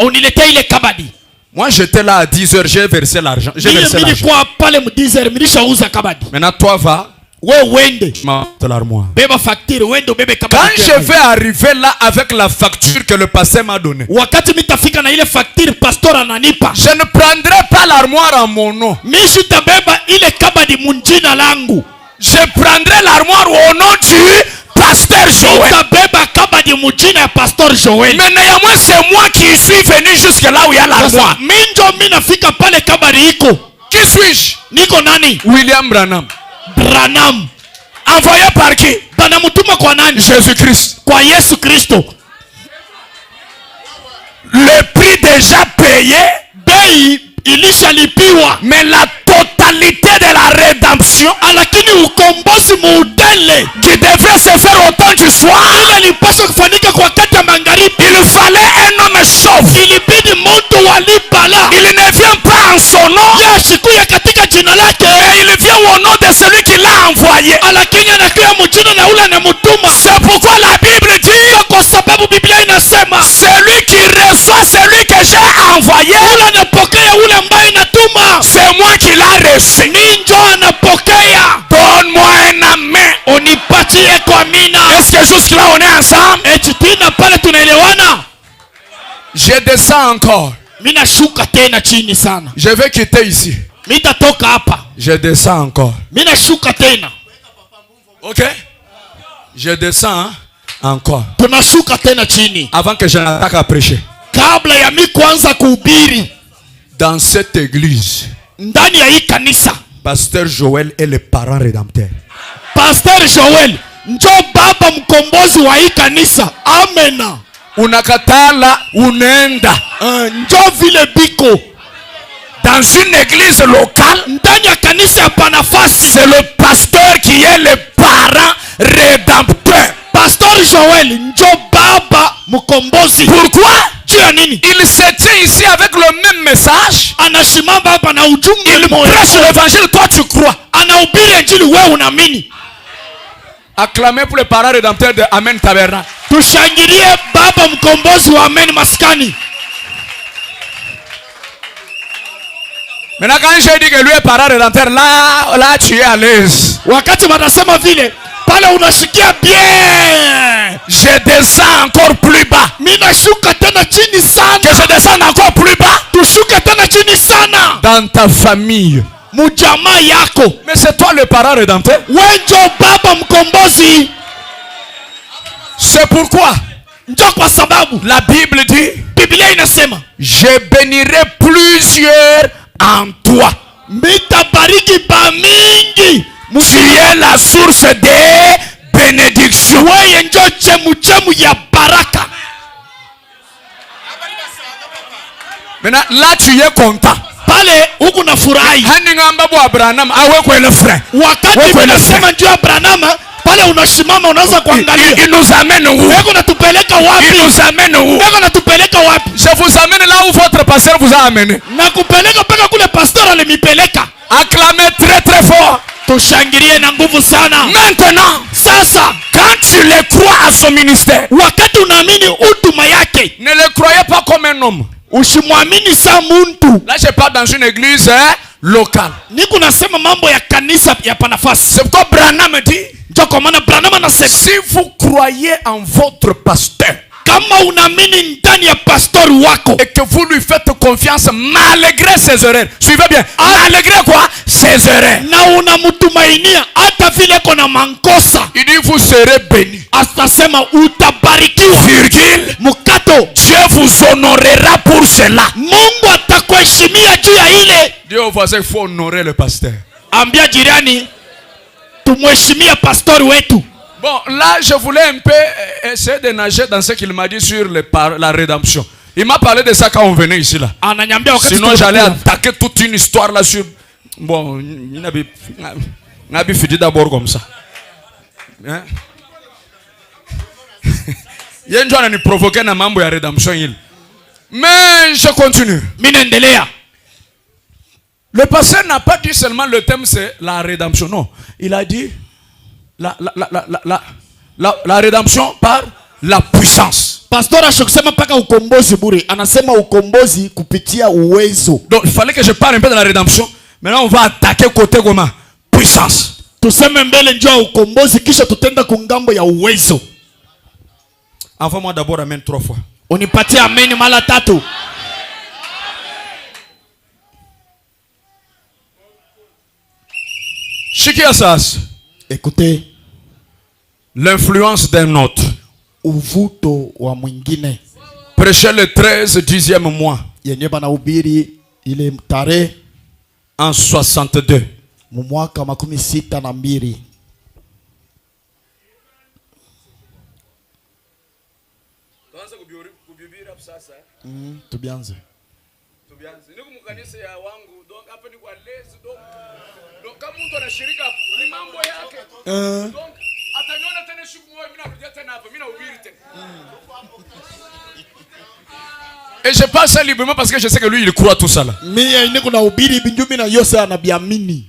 uniletea ile kabadi. Moi j'étais là à 10h, j'ai versé l'argent. Nilikuwa pale mu 10h nilishauza kabadi. Maintenant toi va. We wende. L'armoire. Beba facture, wende ubebe kabadi. Quand je vais arriver là avec la facture que le pasteur m'a donnée, wakati mitafika na ile facture pastor ananipa, je ne prendrai pas l'armoire en mon nom. Mishi tabeba ile kabadi munjina langu. Je prendrai l'armoire au nom du pasteur Joël. Tabeba kabadi munjina ya pastor Joël. Mais néanmoins c'est moi qui suis venu jusque là où il y a l'armoire. Minjo mina fika pale kabadi iko. Qui suis-je? Niko nani? William Branham. Envoyé par qui? Banamutuma kwa nani? Jésus-Christ. Kwa Yesu Kristo. Le prix déjà payé, bei ilishalipiwa, mais la totalité de la rédemption, lakini ukombozi muudele qui devait se faire au temps du soir, ile ilipaswa kufanyika kwa wakati wa magharibi. Il fallait un homme chauve. Ilibidi mtu walipala. Il ne vient pas en son nom, yashikuya katika jina lake, mais il vient au nom de celui qui l'a envoyé. Lakini anakuja mjina na ule anamtuma. C'est pourquoi la Bible dit, kwa sababu Biblia inasema, celui qui reçoit celui que j'ai envoyé, ule anapokea ule ambaye natuma. C'est moi qui l'a reçu. Ninjo anapokea. Donne-moi un amen. Unipatie kwa mina. Est-ce que jusque là on est ensemble? Tina pale tunaelewana. Je descends encore. Mina shuka tena chini sana. Je vais quitter ici. Mitatoka hapa. Je descends encore. Mina shuka tena. Ok? Je descends encore. Tunashuka tena chini. Avant que je n'attaque à prêcher. Kabla ya mimi kuanza kuhubiri. Dans cette église, ndani ya hii kanisa, Pasteur Joël est le parent rédempteur. Pasteur Joël njo baba mkombozi wa hii kanisa. Amena. Unakatala unaenda. Njo vile biko. Dans une église locale, ndani ya kanisa ya panafasi, c'est le pasteur qui est le parent rédempteur. Pasteur Joël njo baba mkombozi. Pourquoi? Il se tient ici avec le même message. Il prêche l'évangile, toi tu crois. Acclamez pour le parent rédempteur de Amen Tabernacle. Tushangilie baba mkombozi wa Amen Maskani. Maintenant quand j'ai dit que lui est parent rédempteur, là tu es à l'aise. Wakati wanasema vile, pale unasikia bien. Je descends encore plus bas. Mina shuka tena chini sana. Que je descende encore plus bas. Tushuka tena chini sana. Dans ta famille. Mujamaa yako. Mais c'est toi le parent rédempteur. Wenjo baba mkombozi. C'est pourquoi ndio kwa sababu la Bible dit, Biblia inasema, je bénirai plusieurs en toi. Mitabariki ba mingi. Tu es la source de bénédiction. Wewe ndio chemu ya baraka. Maintenant là tu es content. Pale huko na furahi. Hani ngamba bwa Abraham awe kwa le frère. Wakati tunasema ndio Abraham, pale unasimama unaanza kuangalia. Il nous amène où? Wewe unatupeleka wapi? Il nous amène où? Wewe unatupeleka wapi? Je vous amène là où votre pasteur vous a amené. Na kupeleka paka kule pasteur alimipeleka. Acclamez très très fort. Tushangilie na nguvu sana. Maintenant, sasa, quand tu le crois à son ministère, wakati unaamini huduma yake, ne le croyez pas comme un homme. Usimwamini sa muntu. Là, je parle dans une église locale. Niko nasema mambo ya kanisa ya panafasi. C'est pourquoi Branham dit, si vous croyez en votre pasteur, kama unaamini ndani ya pastor wako, et que vous lui faites confiance malgré ses erreurs. Suivez bien. Malgré quoi? Ses erreurs. Na unamtumainia hata vile kona mankosa. Il dit vous serez bénis. Atasema utabarikiwa. Virgule. Mukato. Dieu vous honorera pour cela. Mungu atakuheshimia juu ya ile. Dieu au voisin, il faut honorer le pasteur. Ambia jirani tumheshimia pastor wetu. Bon, là, je voulais un peu essayer de nager dans ce qu'il m'a dit sur la rédemption. Il m'a parlé de ça quand on venait ici là. Sinon, j'allais attaquer toute une histoire là sur... Bon, il n'a pas fini d'abord comme ça. Hein? Il y a une journée qui provoquait la mambo ya rédemption. Mais je continue. Le pasteur n'a pas dit seulement le thème c'est la rédemption. Non, il a dit... La rédemption par la puissance. Pastor ashokisema paka ukombozi bure. Anasema ukombozi kupitia uwezo. Donc il fallait que je parle un peu de la rédemption. Maintenant on va attaquer côté comment? Puissance. Tuseme mbele njoo ukombozi kisha tutenda kungambo ya uwezo. Envoie-moi d'abord amen 3 fois. Unipatie amen mara 3. Shikia sasa. Écoutez, l'influence d'un autre. Uvuto wa mwingine. Prêcher le 13 10e mois. Yenye bana ubiri ile mtare en 62. Mu mwaka 62. Tubianze. Niko mkanisa ya wangu donc hapa ni kwa lezi donc kama mtu anashirika ni mambo yake. Donc ataniona tena siku moja mimi narudia tena hapa mimi nahubiri tena. Et je parle ça librement parce que je sais que lui il croit tout ça là. Mimi niko nahubiri binjumi na yose anabiamini.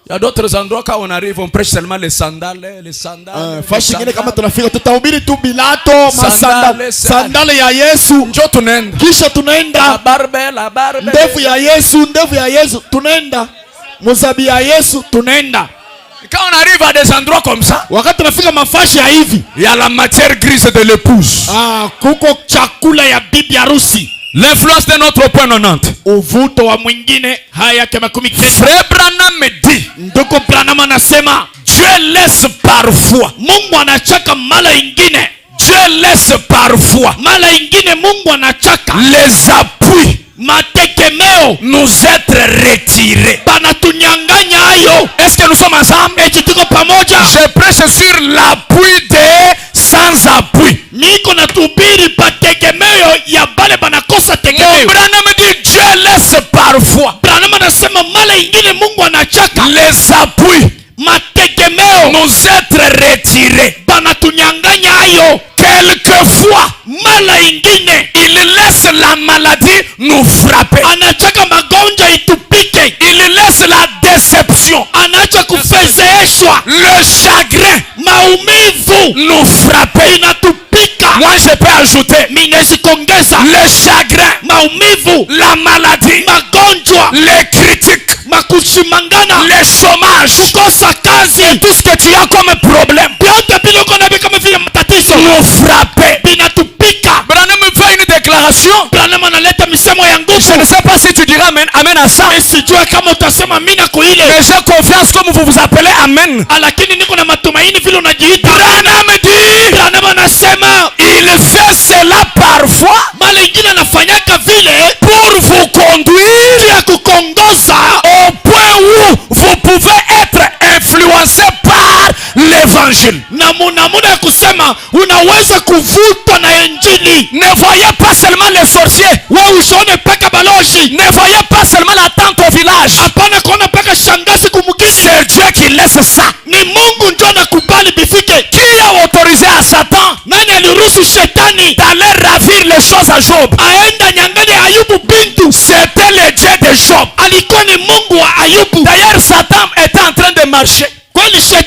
Il y a d'autres endroits quand on arrive on prêche seulement les sandales, les sandales. Fashi ngine kama tunafika tutahubiri tu bilato, masandale, sandale ya Yesu. Njoo tunaenda. Kisha tunaenda. La barbe. Ndevu ya Yesu tunaenda. Muzabi ya Yesu tunaenda. Quand on arrive à des endroits comme ça, wakati tunafika mafashi ya hivi, il y a la matière grise de l'épouse. Kuko chakula ya bibi harusi. L'influence de notre point 90. Uvuto wa mwingine haya kama 10. Frère Branham me dit, ndoko Branham anasema, Dieu laisse parfois. Mungu anachaka mala ingine. Dieu laisse parfois. Mala ingine Mungu anachaka. Les appuis. Matekemeo nous être retirés. Banatunyanganya hayo. Est-ce que nous sommes ensemble? Tuko pamoja. Je prêche sur l'appui des sans appui. Niko natubiri patekemeo ya bale banakosa tegemeo. Branham dit Dieu laisse parfois. Branham anasema mala ingine Mungu anachaka. Les appuis. Matekemeo nous être retirés. Banatunyanganya hayo. Quelquefois mala ingine il laisse la maladie nous frapper. Anachaka magonjwa itupike. Il laisse la déception. Anacha kufezeeshwa. Le chagrin maumivu nous frapper. Inatupika. Moi je peux ajouter minezi kongeza. Le chagrin, maumivu, la maladie, magonjwa, les critiques, makushimangana, les chômages, kukosa kazi, et tout ce que tu as comme problème, nous frapper. Branham fait une déclaration. Je ne sais pas si tu diras amen, amen à ça. Mais j'ai confiance comme vous vous appelez amen. Branham dit, il fait cela parfois pour vous conduire au point où vous pouvez être influencé par l'évangile. Ne voyez pas seulement les sorciers. Ne voyez pas seulement la tante au village. C'est Dieu qui laisse ça. Qui a autorisé à Satan d'aller ravir les choses à Job? C'était le Dieu de Job. D'ailleurs Satan était en train de marcher. C'est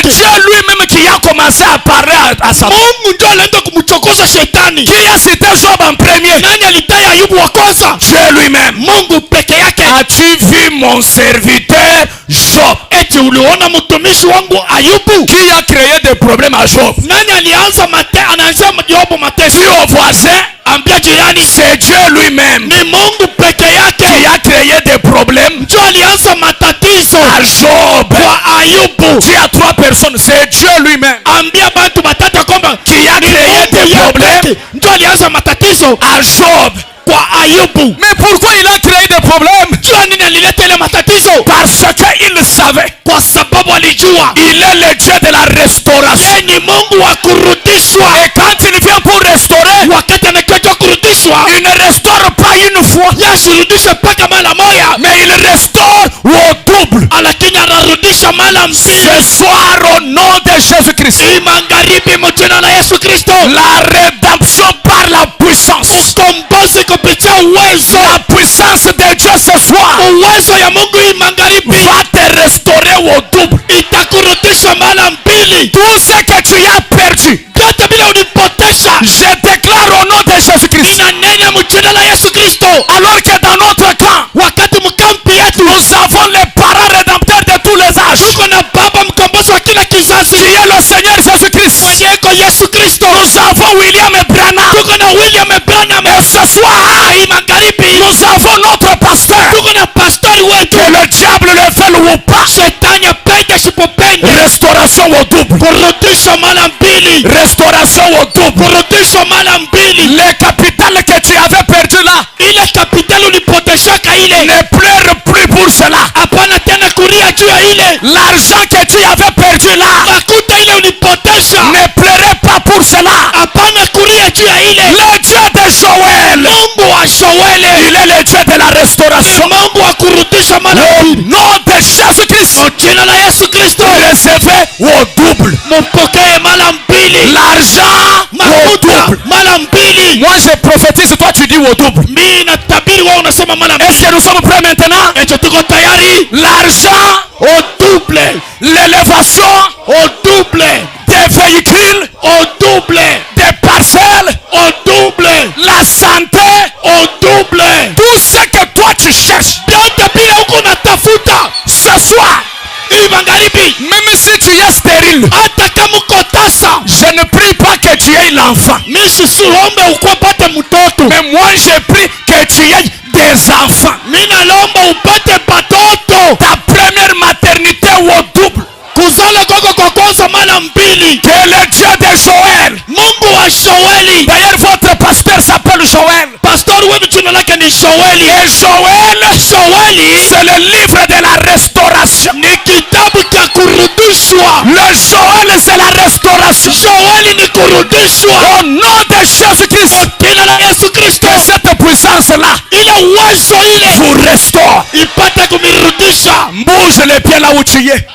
Dieu lui-même qui a commandé commencé à parler à Satan. Mungu ndio alienda kumchokoza shetani. Qui a cité Job en premier? Nani alitaja Ayubu wa kwanza? Dieu lui-même. Mungu peke yake. As-tu vu mon serviteur Job? Eti uliona mtumishi wangu Ayubu? Qui a créé des problèmes à Job? Nani alianza anaanza Job mateso? Dis au voisin, ambia jirani, c'est Dieu lui-même. Ni Mungu peke yake. Qui a créé des problèmes? Ndio alianza matatizo à Job. Kwa Ayubu. Dis à 3 personnes, c'est Dieu lui-même. Ambia bantu batata kwamba qui a créé des problèmes? Ndio alianza matatizo à Job. Kwa Ayubu. Mais pourquoi il a créé des problèmes? Parce qu'il savait. Kwa sababu alijua il est le Dieu de la restauration. Yeye ni Mungu wa kurudishwa. Et quand il vient pour restaurer, wakati anakuja kurudishwa, il ne restaure pas une fois, yasirudisha paka mara moja, mais il restaure au double. Lakini anarudisha mara mbili. Ce soir au nom de Jésus-Christ, magharibi mjina la Yesu Kristo, la rédemption par la puissance, ukombozi kupitia uwezo, la puissance de Dieu ce soir, uwezo ya Mungu hii magharibi, va te restaurer au double. Itakurudisha mara mbili. Tout ce que tu as perdu, yote bila ulipotesha, je déclare au nom de Jésus-Christ, ninanena mjina la Yesu Kristo, alors que dans notre camp, wakati mkampi yetu, nous avons les parents rédempteurs de tous les âges, tuko na baba mkombozi wa kila kizazi, qui est le Seigneur Jésus-Christ. Mwenyeko Yesu Kristo. Nous avons William et Branham, tuko na William et Branham. Et ce soir, hii magharibi, nous avons notre pasteur. tuko na pastori wetu. Que le diable le veuille ou pas, shetani apende sipopende, restauration au double, kurudisha mara mbili, restauration au double, kurudisha mara mbili. Les capitales que tu avais perdu là, ile kapitali ulipoteshaka ile, ne pleure plus pour cela. Hapana tena kulia juu ya ile. L'argent que tu avais perdu là, makuta ile ulipotesha, ne pleurez pas pour cela. Hapana kulia juu ya ile. Le Dieu de Joël, Mungu wa Joël, il est le Dieu de la restauration. Mungu wa kurudisha mara mbili. Au nom de Jésus-Christ, jina la Yesu Kristo, recevez au double, mpokee mara mbili. L'argent au double, mara mbili. Moi je prophétise, toi tu dis au double. Mimi natabiri, wewe unasema mara mbili. Est-ce que nous sommes prêts maintenant? Tuko tayari. L'argent au double, l'élévation au double, des véhicules au double, des parcelles au double, la santé au double. Tout ce que toi tu cherches, ce soir, même si tu es stérile, je ne prie pas que tu aies l'enfant, mais moi je prie que tu aies des enfants. Ta première maternité au double, que le Dieu de Joël, d'ailleurs votre pasteur s'appelle Joël, et Joël, c'est le livre de la restauration. Le Joël, c'est la restauration. Au nom de Jésus-Christ, que cette puissance-là vous restaure. Bouge les pieds là où tu es.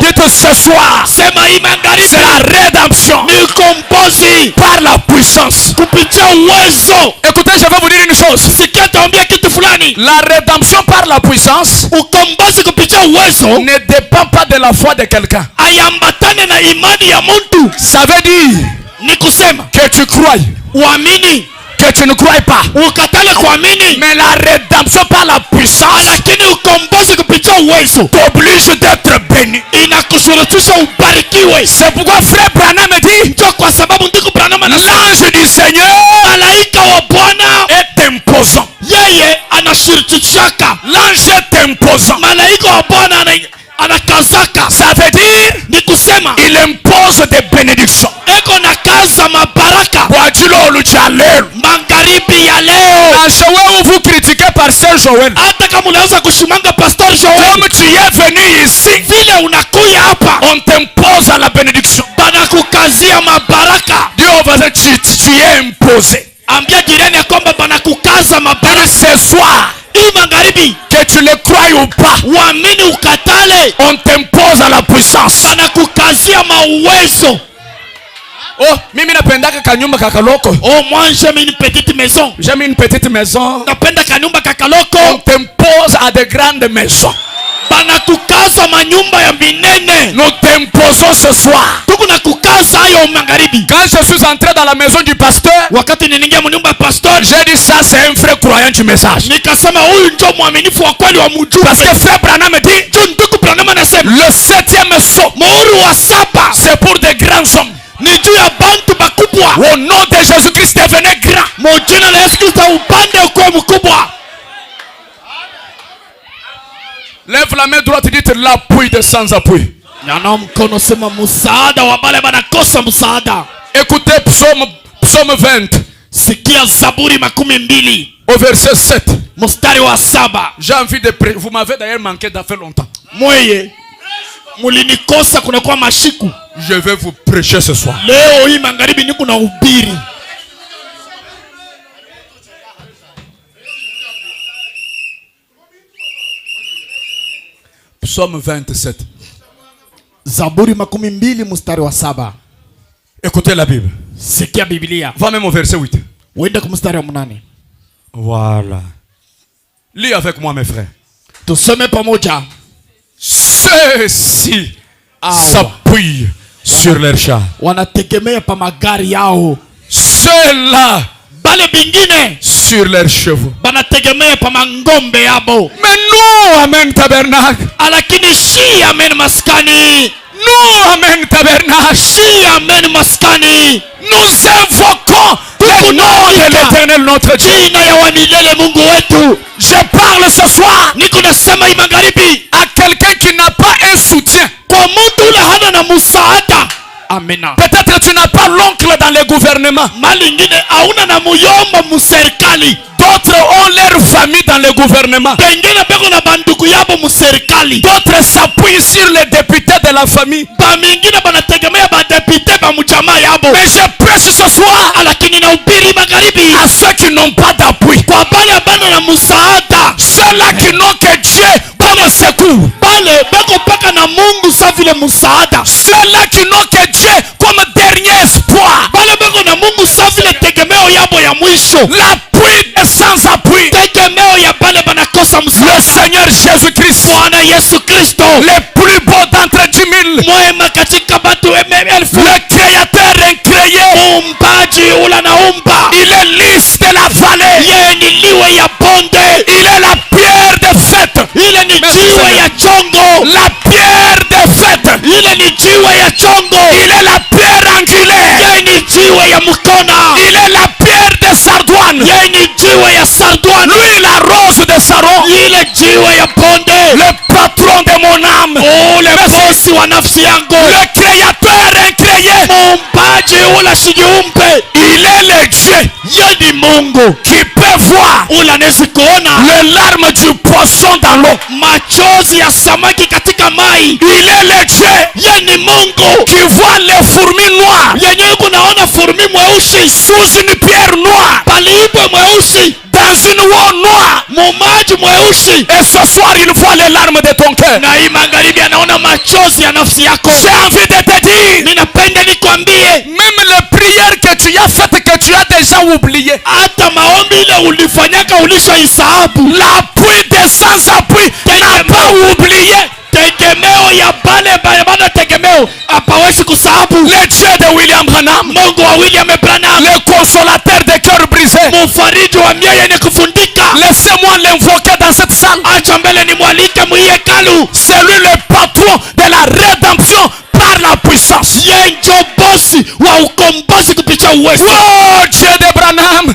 Dites ce soir, c'est la rédemption par la puissance. Écoutez, je vais vous dire une chose. La rédemption par la puissance ne dépend pas de la foi de quelqu'un. Ça veut dire que tu crois, que tu ne crois pas. Mais la rédemption par la puissance t'oblige d'être béni. C'est pourquoi frère Branham me dit, l'ange du Seigneur est imposant. L'ange est imposant. Ça veut dire il impose des bénédictions. Vous critiquez pasteur Joël. Comme tu es venu ici, on t'impose à la bénédiction. Dieu va dire tu es imposé. Ce soir, que tu le crois ou pas, on t'impose à la puissance. Oh, mimi napendaka kanyumba kakaloko. Oh, moi j'aime une petite maison. J'aime une petite maison. Napenda kanyumba kakaloko. On t'impose à de grandes maisons. Banakukaza manyumba ya minene. Nous t'imposons ce soir. Tukunakukaza hayo magharibi. Quand je suis entré dans la maison du pasteur, Wakati ninaingia mnyumba ya pastor, j'ai dit ça c'est un vrai croyant du message. nikasema huyu ndio mwaminifu wa kweli wa mjumbe. Parce que frère Branham dit, Ndugu Branham anasema le 7e saut, muhuri wa 7 c'est pour des grands hommes. ni juu ya bantu bakubwa. Au nom de Jésus-Christ, devenez grand. Mojina la Yesu Kristo upande uko mkubwa. Lève la main droite et dites l'appui des sans appui. Nyana mkono sema msaada wa bale banakosa msaada. Écoutez psaume 20. Sikia Zaburi 12 au verset 7. mstari wa 7. J'ai envie de prier. Vous m'avez d'ailleurs manqué d'en faire longtemps. Mweye mulinikosa kuna kwa mashiku. Je vais vous prêcher ce soir. Leo hii magharibi niko na ubiri. Psaume 27. Zaburi 12 mstari wa 7. Écoutez la Bible. Sikia Biblia. Va même au verset 8. Uende kwa mstari wa 8. Voilà. Lis avec moi mes frères. Tusome pamoja. Ceux-ci s'appuient sur leurs chars. Wanategemea pa magari yao. Ceux-là Bale bingine sur leurs chevaux. banategemea pa mangombe yabo. Mais nous, amen tabernacle. Lakini shi amen maskani. Nous, amen tabernacle. Shi amen maskani. Nous invoquons le nom de l'Éternel notre Dieu. Jina ya wa milele Mungu wetu. Je parle ce soir Niko nasema hii magharibi à quelqu'un qui n'a pas un soutien. kwa mtu ule hana na msaada. Amina. Peut-être tu n'as pas l'oncle dans le gouvernement. Mali ingine hauna na muyomba muserikali. D'autres ont leur famille dans le gouvernement. Pengine beko na bandugu yabo muserikali. D'autres s'appuient sur les députés de la famille. Ba mingine banategemea ba député ba mjamaa yabo. Mais je prêche ce soir Lakini na ubiri magharibi à ceux qui n'ont pas d'appui. kwa bale bana na msaada. Ceux-là qui n'ont que Dieu comme secours. Bale beko paka na Mungu sa vile msaada. Ceux-là qui n'ont que Dieu comme dernier espoir. Bale beko na Mungu sa vile tegemeo yabo ya mwisho. L'appui des sans appui. Tegemeo ya bale banakosa Le msaada. Seigneur Jésus-Christ, Bwana Yesu Kristo. le plus beau d'entre 10 000. Mwema katika batu elfu. Le créateur incréé. Muumbaji ula naumba. Il est lisse de la vallée. Yeye ni liwe ya bonde. Il est la pierre de fête. Ile ni jiwe ya chongo. La pierre de fête. Ile ni jiwe ya chongo. Il est la pierre angulaire. Yeye ni jiwe ya mkona. Il est la pierre de sardoine. Yeye ni jiwe ya sardoine. Lui la rose de Saron. Ile jiwe ya bonde. Le patron de mon âme. Ule bosi wa nafsi yangu. Le créateur incréé. Muumbaji ula shijiumbe. Il est le Dieu Yeye ni Mungu qui peut voir ula nezi kuona les larmes du poisson dans l'eau. machozi ya samaki katika mai. Il est le Dieu Yeye ni Mungu qui voit les fourmis noires yenye kunaona furumi mweusi sous une pierre noire, paliibwe mweusi dans une eau noire. mumaji mweusi. Et ce soir, il voit les larmes de ton cœur. Na hii magharibi anaona machozi ya nafsi yako. J'ai envie de te dire, Ninapenda nikwambie même les prières que tu as faites, que tu as déjà oubliées, hata maombi ile ulifanyaka ulishaisahau. l'appui des sans-appui n'a pas oublié. Tegemeo ya bale bana tegemeo hapawezi kusahau. Le Dieu de William Branham, Mungu wa William Branham, le consolateur des cœurs brisés. mfariji wa mioyo yenye kufundika. Laissez-moi l'invoquer dans cette salle. Acha mbele ni mwalike mwiyekalu. C'est lui le patron de la rédemption par la puissance. Yeye ndio bosi wa ukombozi kupitia uwezo. Oh Dieu de Branham,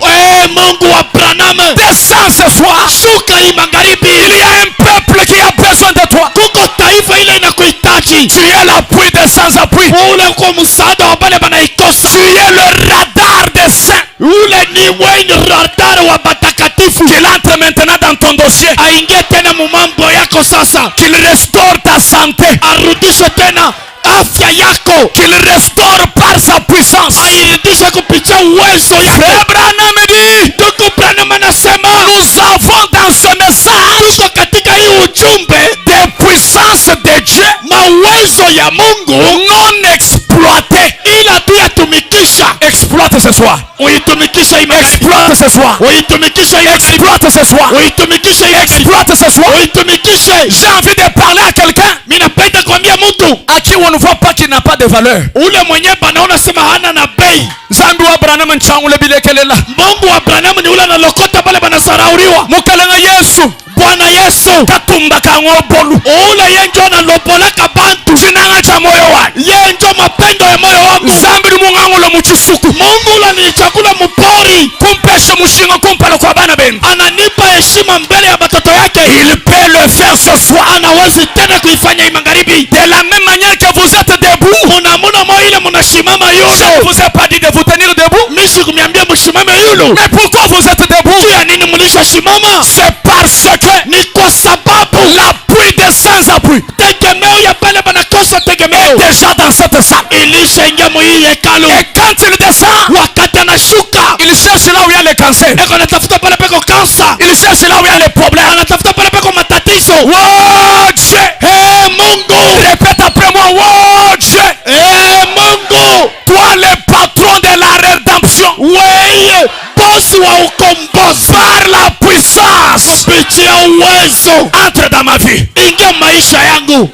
Mungu wa Branham, descends ce soir. shuka hii magharibi. Il y a un peuple qui a besoin de toi. Kuko taifa ile inakuhitaji. Tu es l'appui des sans-appui. Ule uko msaada wa bale banaikosa. Tu es le radar des saints. Ule ni mwenye radar wa batakatifu. Qu'il entre maintenant dans ton dossier. Aingie tena mumambo yako sasa. Qu'il restaure ta santé. Arudishe tena afya yako. Qu'il restaure par sa puissance. Airudishe kupitia uwezo yake. Frère Branham dit, Ndugu Branham anasema nous avons dans ce message tuko katika hii ujumbe des puissances de Dieu mawezo ya Mungu non exploitées. ila tu yatumikisha. Exploite ce soir. Uitumikisha imani. Exploite ce soir. Uitumikisha imani. Exploite ce soir. Uitumikisha imani. Exploite ce soir. Uitumikisha. J'ai envie de parler à quelqu'un. Mimi napenda kuambia mtu à qui on ne voit pas qu'il n'a pas de valeur. Ule mwenye banaona sema hana na bei. Zambi wa Branham nchangu le bilekelela. Mungu wa Branham ni ule analokota pale banasarauriwa. Mukalenga Yesu. Bwana Yesu katumba kangobolu. Ule yenjo analopoleka bantu. Sinanga cha moyo wake. Yenjo mapendo ya moyo wangu. Zambi ni mungangu lo muchisuku. Mungu ule ni chakula mpori. Kumpesha mushinga kumpala kwa bana benu. Ananipa heshima mbele ya batoto yake. Il peut le faire ce soir. Anawezi tena kuifanya hii magharibi. De la même manière que vous êtes debout. Munamuna mo ile munashimama yulo. Je vous ai pas dit de vous tenir debout. Mishi kumiambia mshimame yulo. Mais pourquoi vous êtes debout? Tu ya nini mulisha shimama? C'est parce que ni kwa sababu l'appui des sans appui. Tegemeo ya pale banakosa tegemeo. Déjà dans cette salle. Ilishaingia mu hii hekalu. Et quand il descend, wakati anashuka, il cherche là où il y a le cancer. Eko anatafuta pale peko kansa. Il cherche là où il y a les problèmes. Anatafuta pale peko matatizo. Oh Dieu. Hey Mungu. Répète après moi. Oh Dieu. Hey Mungu. Toi le patron de la rédemption. Weye boss wa ukombozi. Par la puissance. Kupitia uwezo. Entre dans ma vie. Ingia maisha yangu.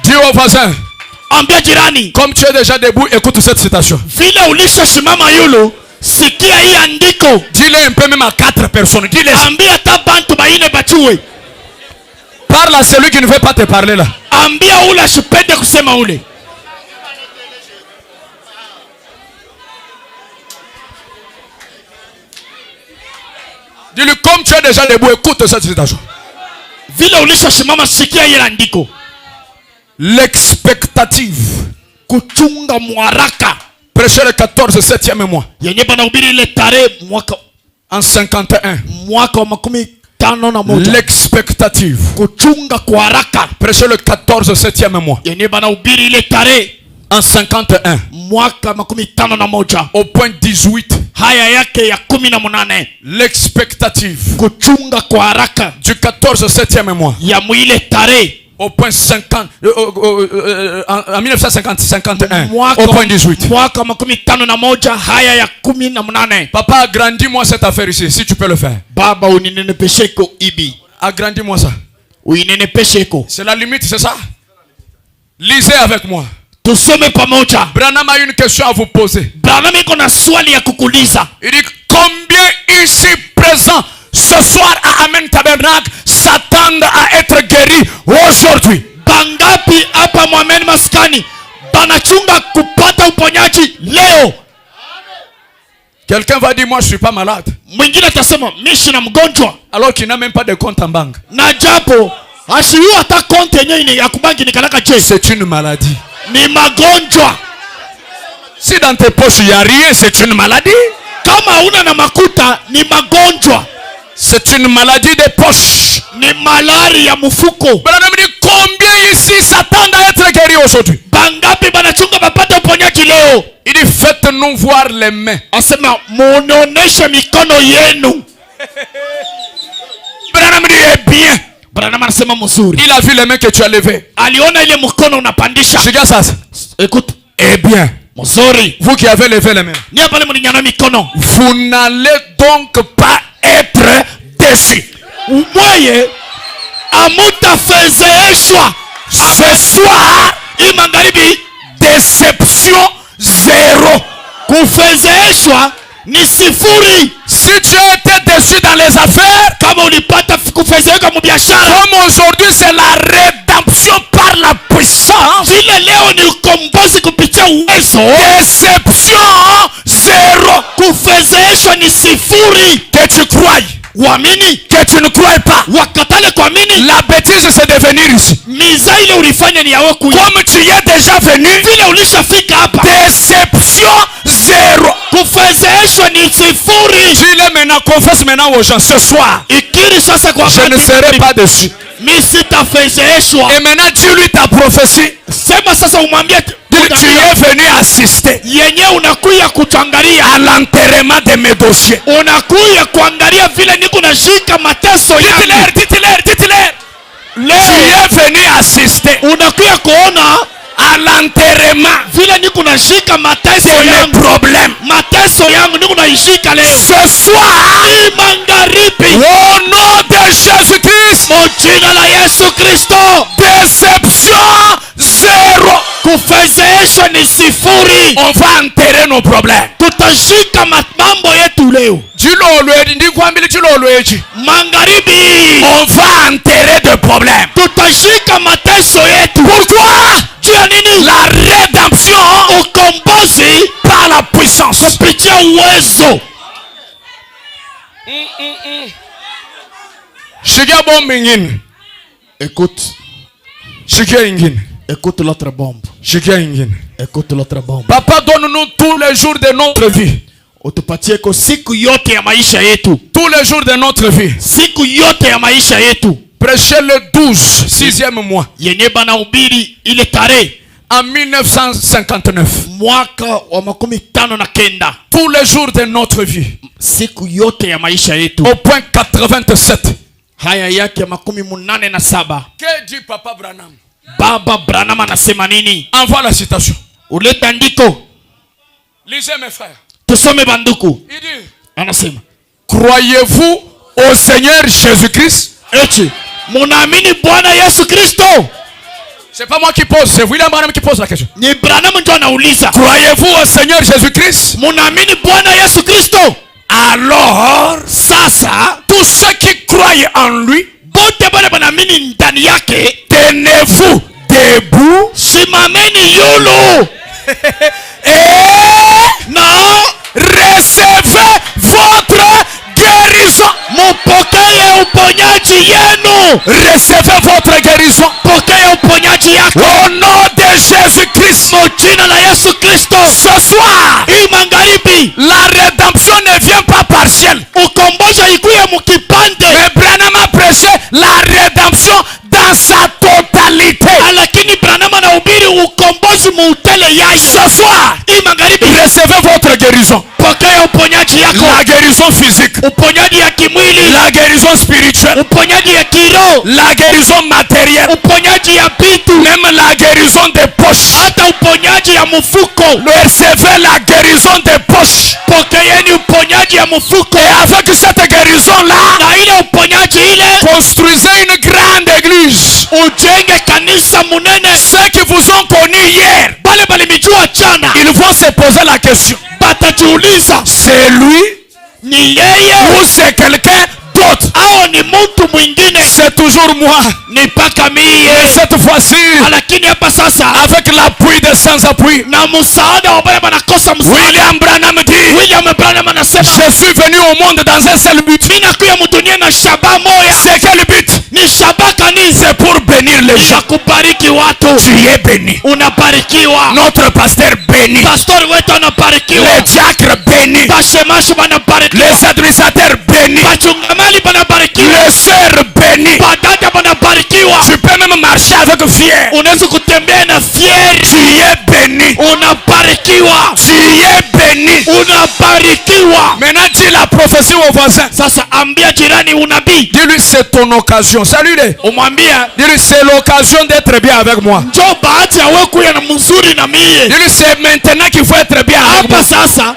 Dis au voisin. Ambia jirani. Comme tu es déjà debout, écoute cette citation. Vile ulisha shimama yulo, sikia hii andiko. Dis-le un peu même à 4 personnes. Dis-le. Ambia ta bantu baine bachue. Parle à celui qui ne veut pas te parler là. Ambia ule asipende kusema ule. Dis-lui comme tu es déjà debout, écoute cette citation. Vile ulisha shimama sikia hii andiko. L'expectative. Kuchunga mwaraka. Prêcher le 14 7e mois. Yenye banahubiri ile tarehe mwaka en 51. Mwaka wa 51. L'expectative. Kuchunga kwa haraka. Prêcher le 14 7e mois. Yenye banahubiri ile tarehe en 51. Mwaka 51. Au point 18. Haya yake ya 18. L'expectative. Kuchunga kwa haraka. Du 14 7e mois. Ya mwile tarehe. Au point 50, en 1951, mwaka, au point 18. Mwaka 51 haya ya 18. Papa, agrandis-moi cette affaire ici, si tu peux le faire. Baba uninenepesheko ibi. Agrandis-moi ça. Uninenepesheko. C'est la limite, c'est ça? Lisez avec moi. Tusome pamoja. Branham a une question à vous poser. Branham iko na swali ya kukuliza. Il dit combien ici présents ce soir à Amen Tabernacle s'attendent à être guéris aujourd'hui? Bangapi hapa Amen Maskani banachunga kupata uponyaji leo? Quelqu'un va dire moi je suis pas malade. Mwingine atasema mimi sina mgonjwa, alors qu'il n'a même pas de compte en banque. Na japo ashiyu hata konti yenyewe ya kubanki ni kalaka je. C'est une maladie. Ni magonjwa. Si dans tes poches il y a rien, c'est une maladie. Kama una na makuta ni magonjwa. C'est une maladie des poches. Ni malari ya mfuko. Branham dit combien ici s'attendent à être guéris aujourd'hui? Bangapi banachunga bapata uponyaji leo? Il dit faites-nous voir les mains. Asema muoneshe mikono yenu. Branham dit eh bien. Branham anasema mzuri. Il a vu les mains que tu as levées. Aliona ile mkono unapandisha. Regarde ça. Écoute. Eh bien. Mzuri. Vous qui avez levé les mains. Ni hapa mlinyana mikono. Vous n'allez donc pas être déçus. Umweye amutafezeeshwa ce soir. Hii magharibi déception zéro. Kufezeeshwa ni sifuri. Si tu étais déçu dans les affaires, kama ulipata kufezeeka mu biashara, comme aujourd'hui c'est la rédemption par la puissance, vile leo ni ukombozi kupitia uwezo, déception zéro. Kufezeeshwa ni sifuri. Que tu crois, uamini, que tu ne crois pas, wakatale kuamini. La bêtise c'est de venir ici. Miza ile ulifanya ni yawe kuja. Comme tu y es déjà venu, vile ulishafika hapa, déception zéro. Kufezeeshwa ni sifuri. Dis-le maintenant, confesse maintenant aux gens ce soir. Ikiri sasa kwa je ne serai pas déçu. Mimi sitafezeeshwa. Et maintenant dis-lui ta prophétie. Sema sasa umwambie tu es venu assister. Yenye unakuya kutangalia à l'enterrement de mes dossiers. Unakuya kuangalia vile niko nashika mateso yangu. Dites-leur. Tu es venu assister unakuya kuona l'enterrement vile niko nashika mateso de mes yangu, problèmes. mateso yangu niko naishika leo. Ce soir, Hii magharibi, au nom de Jésus-Christ, mjina la Yesu Kristo, déception zéro. kufezeshwa ni sifuri. On va enterrer nos problèmes. Tutashika mambo yetu leo. Magharibi, On va enterrer des problèmes. tutashika mateso yetu. Pourquoi? Juu ya nini? La rédemption Ukombozi par la puissance. kupitia uwezo. Shikia bombe ingine. Écoute, Shikia ingine. écoute l'autre bombe. Shikia ingine. Écoute l'autre bombe. Papa, donne-nous tous les jours de notre vie. Utupatie ko siku yote ya maisha yetu. Tous les jours de notre vie. Siku yote ya maisha yetu. Prêchez le 12, 6e mois. Yenye bana ubiri ile tarehe En 1959. mwaka wa 59. Tous les jours de notre vie. Siku yote ya maisha yetu. Au point 87. Haya yake 87. Que dit Papa Branham? Baba Branham anasema nini? Envoie la citation. Uleta andiko. Lisez mes frères. Tusome banduku. Il dit, Anasema, croyez-vous au Seigneur Jésus-Christ? eti munaamini Bwana Yesu Kristo? C'est pas moi qui pose, c'est William Branham qui pose la question. Ni Branham ndio anauliza. Croyez-vous au Seigneur Jésus-Christ? Munaamini Bwana Yesu Kristo? Alors, Sasa tous ceux qui croient en lui, bote bale banaamini ndani yake, tenez-vous debout simameni yulu et na recevez votre guérison. mupokee uponyaji yenu. Recevez votre guérison. Pokea uponyaji yako Au nom de Jésus-Christ. mjina la Yesu Kristo. Ce soir, Hii magharibi, la rédemption ne vient pas partielle. ukombozi haikuye mukipande, Mais Branham a prêché la rédemption dans sa totalité. lakini Branham anahubiri ukombozi muutele yayo. Ce soir, Hii magharibi, recevez votre guérison. pokea uponyaji yako, La guérison physique, uponyaji ya kimwili, la guérison spirituelle, uponyaji ya kiroho, la guérison matérielle, uponyaji ya vitu, même la guérison des poches. hata uponyaji ya mfuko. Recevez la guérison des poches. Pokeeni uponyaji ya mfuko, Et avec cette guérison-là, na ile uponyaji ile construisez une grande église. ujenge kanisa munene. Ceux qui vous ont connus hier, Bale balimijua jana ils vont se poser la question. batajiuliza, C'est lui ni yeye ou c'est quelqu'un d'autre? au ni mtu mwingine? C'est toujours moi. Ni paka Et mie. cette fois-ci, Lakini hapa sasa, avec l'appui des sans-appui, na msaada wa bale banakosa msaada, William Branham dit, William Branham anasema, je suis venu au monde dans un seul but. mimi nakuya mudunia na shaba moya. C'est quel but? Ni shaba kanisa, C'est pour bénir les gens. ya kubariki watu. Tu es béni. Unabarikiwa, Notre pasteur béni. pastori wetu anabarikiwa, Les diacres bénis. bashemashi banabarikiwa, Les administrateurs bénis. bachungamali banabarikiwa, Les sœurs bénis. badada banabarikiwa. Tu peux même marcher avec fier. Unaweza kutembea na fieri. Tu es béni. Unabarikiwa, Tu es béni. unabarikiwa. Maintenant, dis la prophétie au voisin. Sasa ambia jirani unabii, Dis-lui, c'est ton occasion. Salut-les. umwambia Dis-lui, c'est l'occasion d'être bien avec moi. njoo bahati ya wewe kuya na mzuri na mie. Dis-lui, c'est maintenant qu'il faut être bien avec moi. Hapa sasa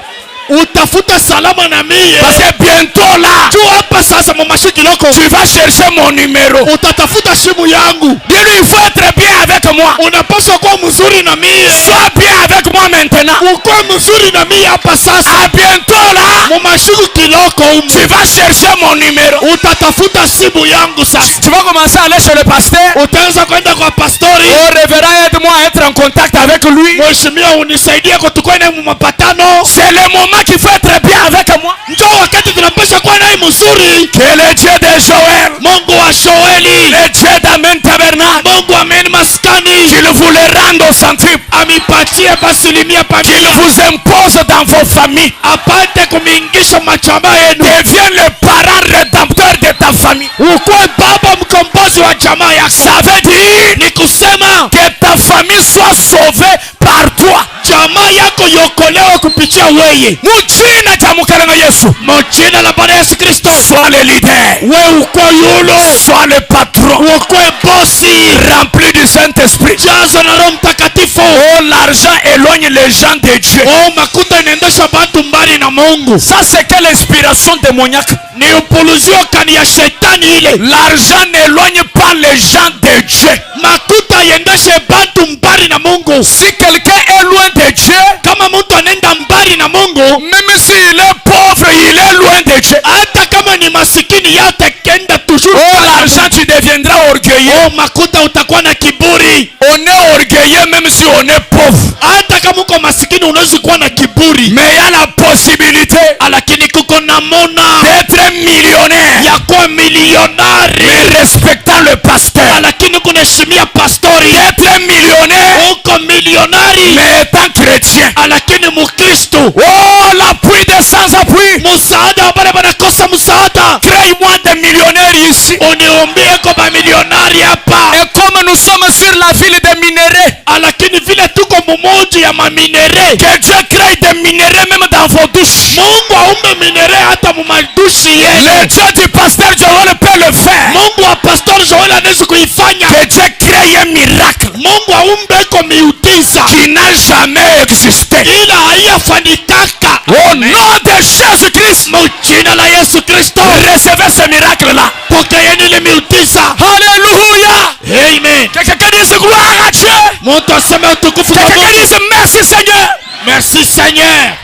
utafuta salama na mie. Parce que bientôt là, Tu hapa sasa mamashiki loko tu vas chercher mon numéro. utatafuta simu yangu. Dis-lui, il faut être bien avec moi. Unapaswa kuwa mzuri na mie. Sois bien avec moi maintenant. Ukuwe mzuri na mie hapa sasa. À bientôt là, Mamashiki kiloko tu vas chercher mon numéro. utatafuta simu yangu sasa. Tu vas commencer à aller chez le pasteur. Utaanza kwenda kwa pastori. Oh, révérend, aide-moi à être en contact avec lui. Mheshimiwa, unisaidie kwa tukue naye mapatano. C'est le moment qu'il faut être bien avec moi. Njoo wakati tunapaswa kuwa naye mzuri. Que le Dieu de Joël, Mungu wa Shoeli, le Dieu d'Amen Tabernacle, Mungu amen maskani, qu'il vous le rende au centuple, amipatie basilimia qu'il pamia, vous impose dans vos familles, apate kumingisha machama yenu. devienne le parent rédempteur de ta famille. Ukuwe baba mkombozi wa jamaa yako. Ça veut dire Ni kusema que ta famille soit sauvée par toi. jamaa yako yokolewe kupitia weye. Mujina jamukana na Yesu. Mjina la Bwana Yesu Kristo. Sois le leader, We ukwe yulo, sois le patron, ukwe bosi, rempli du Saint-Esprit. jazo na Roho Mtakatifu. kifo. Oh, l'argent éloigne les gens de Dieu. Oh, makuta inaendesha bantu mbali na Mungu. Ça c'est quelle inspiration démoniaque? Ni upuluzio kani ya shetani ile. L'argent n'éloigne pas les gens de Dieu. Makuta iendeshe bantu mbali na Mungu. Si quelqu'un est loin de Dieu, kama mtu anaenda mbali na Mungu, même s'il est pauvre, il est loin de Dieu. Hata kama ni masikini yate kenda toujours. Oh, l'argent, tu deviendras orgueilleux. Oh, makuta utakuwa na kiburi. On est orgueilleux même si on est pauvre. Hata kama uko masikini unaweza kuwa na kiburi. Mais il y a la possibilité, lakini kuko namona d'être millionnaire, ya kuwa milionari, mais respectant le pasteur. lakini kunaheshimia pastori. D'être millionnaire, uko milionari, mais étant chrétien. lakini mukristo. Oh, l'appui des sans appui. Msaada wa wale wanakosa msaada. Crée-moi des millionnaires ici. Uniombie kwa milionari hapa. Et comme nous sommes sur la ville des minéraux, lakini vile tuko mmoja ya maminere, que Dieu crée des minéraux même dans vos douches. Mungu aumbe minere hata mumadushi yenu. Le Dieu du pasteur Joël peut le faire. Mungu wa pastor Joël anaweza kuifanya. Que Dieu crée un miracle. Mungu aumbe kwa miujiza qui n'a jamais existé. ila haiyafanikaka. Au nom de Jésus-Christ, mjina la Yesu Kristo, recevez ce miracle-là. pokeeni ile miujiza. Alléluia. Amen. Quelqu'un dise gloire à Dieu. Mtu aseme utukufu kwa Mungu. Quelqu'un dise merci Seigneur. Merci Seigneur.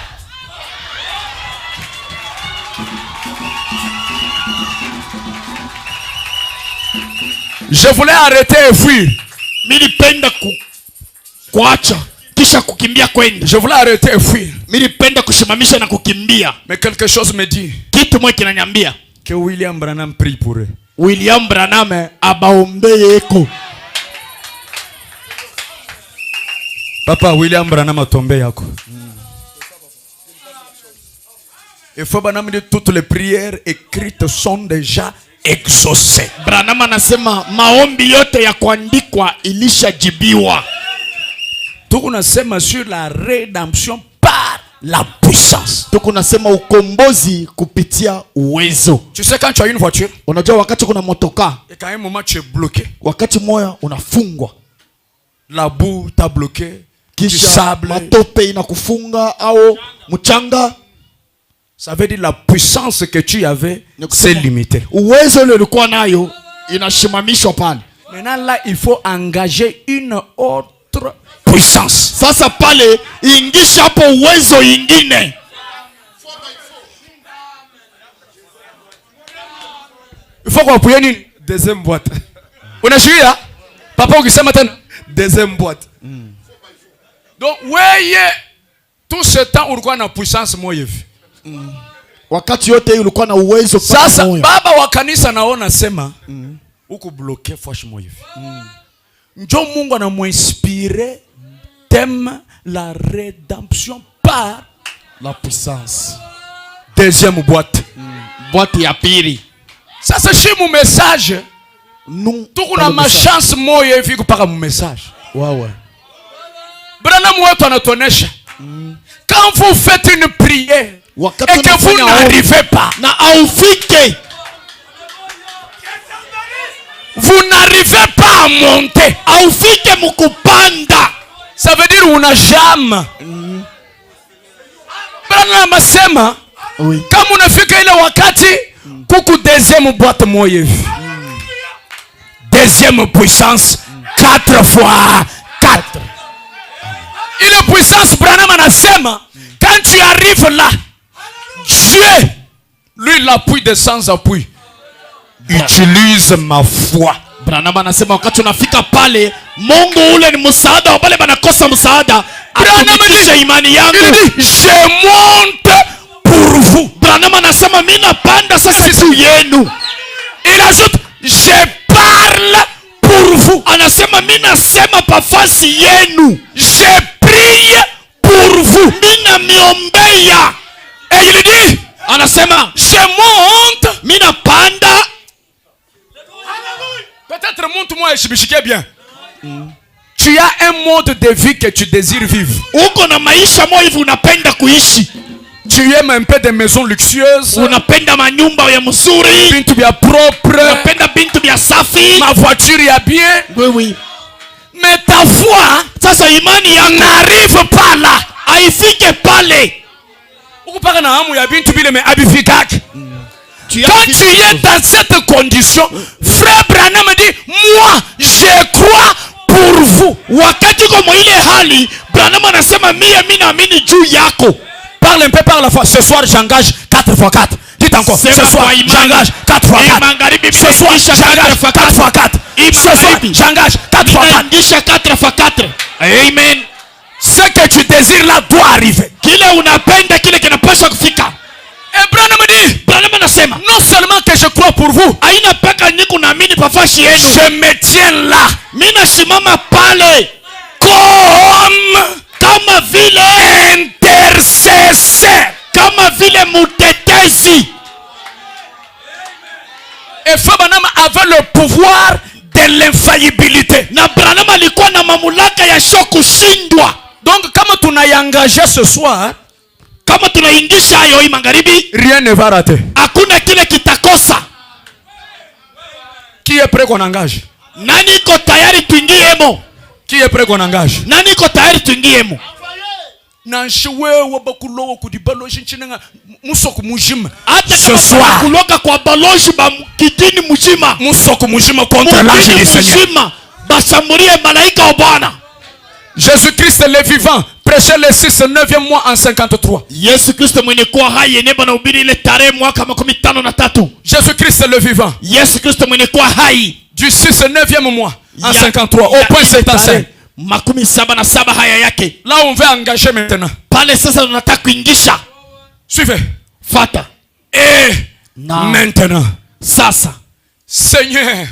Je voulais arrêter et fuir. Nilipenda kuacha kisha kukimbia kwenda. Je voulais arrêter et fuir. Nilipenda kushimamisha na kukimbia. Mais quelque chose me dit kitu moja kinaniambia que William Branham prie pour eux. William Branham abaombeyeko. Papa William Branham atombe yako. Il faut Branham dire toutes les prières écrites sont déjà exaucées. Branham anasema maombi yote ya kuandikwa ilishajibiwa. Tukunasema sur la rédemption par la puissance. Tukunasema ukombozi kupitia uwezo. Tu sais quand tu as une voiture, unajua wakati kuna motoka, et quand un moment tu es bloqué, wakati moya unafungwa, la boue t'a bloqué, kisha sable, matope inakufunga au mchanga, ça veut dire la puissance que tu avais c'est limité. Uwezo ule ulikuwa nayo inashimamishwa pale. Maintenant là il faut engager une autre puissance. Sasa pale ingisha hapo uwezo ingine. Il faut qu'on puisse une deuxième boîte. Unashikia? Papa ukisema tena deuxième boîte. Donc wewe tout ce temps ulikuwa na puissance moja hivi. Wakati yote ulikuwa na uwezo pale. Sasa baba wa kanisa naona sema uko bloqué fwash moja hivi. Njo Mungu anamuinspire thème la rédemption par la puissance. Deuxième boîte. Boîte ya pili. Sasa shi mu message tukuna machance moja hivi kupaka mu message. Wawe. Branham wetu anatonesha. Quand vous faites une prière et que vous n'arrivez pas, na aufike, vous n'arrivez pas à monter, aufike mukupanda, ça veut dire una jambe. Branham asema kama unafika ile wakati kuku deuxième boîte moja hivi. Deuxième puissance 4 fois 4. Ile puissance Branham anasema quand tu arrives là, Dieu, lui l'appui de sans appui, utilise ma foi. Branham anasema wakati unafika pale, Mungu ule ni msaada wa wale wanakosa msaada. Atumitisha imani yangu. Je monte pour vous. Branham anasema mimi napanda sasa juu yenu. Il ajoute je parle pour vous. Anasema mimi nasema pafasi yenu. Je prie pour vous. Mimi namiombea. Et il dit anasema je monte, mimi napanda. Peut-être monte moi je bien. Tu as un mode de vie que tu désires vivre. Uko na maisha moyo hivi unapenda kuishi. Tu aimes un peu des maisons luxueuses. Unapenda manyumba ya mzuri. Bintu bya propre. Unapenda bintu bya safi. Ma voiture ya bien. Oui oui. Mais ta foi, sasa imani yako n'arrive pas là. haifike pale. Ukupaka na hamu ya bintu bile me abifikaki. Quand tu es dans cette condition, frère Branham dit, moi je crois pour vous. Wakati uko ile hali, Branham anasema mimi naamini juu yako. Parle un peu par la foi. Ce soir j'engage 4x4. Dites encore. Ce soir j'engage 4x4. Ce soir j'engage 4x4. Ce soir j'engage 4x4. Amen. Ce que tu désires là doit arriver. Kile unapenda kile kinapaswa kufika. Et Branham dit, non seulement que je crois pour vous, je me tiens là. Mina simama pale comme kama vile intercesseur, kama vile mutetezi. Et Frère Branham avait le pouvoir de l'infaillibilité. Na Branham alikuwa na mamlaka ya kushindwa. Donc kama tunaiengagé ce soir, kama tunaingisha hayo hii magharibi, rien ne va rater. Hakuna kile kitakosa. Qui est prêt qu'on engage? Nani iko tayari tuingiemo? Qui est prêt qu'on engage? Nani iko tayari tuingiemo? Nanshiwewe bakulowo kudibaloshi nchinanga musoku mujima. Ce soir kuloka kwa baloshi ba kidini mujima. Musoku mujima contre l'ange du Seigneur. Basamurie malaika wa Bwana. Jésus-Christ le vivant prêchait le 6-9e mois en 53. Yesu Kristo mwenye kuwa hai eneba na ubiri ile tarehe mwaka 53. Jésus-Christ le vivant. Yesu Kristo mwenye kuwa hai du 6-9e mois en 53 au point 75. Makumi 77 haya yake. Là on veut engager maintenant. Pale sasa tunataka kuingisha. Suivez. Fata. Et maintenant. Sasa. Seigneur.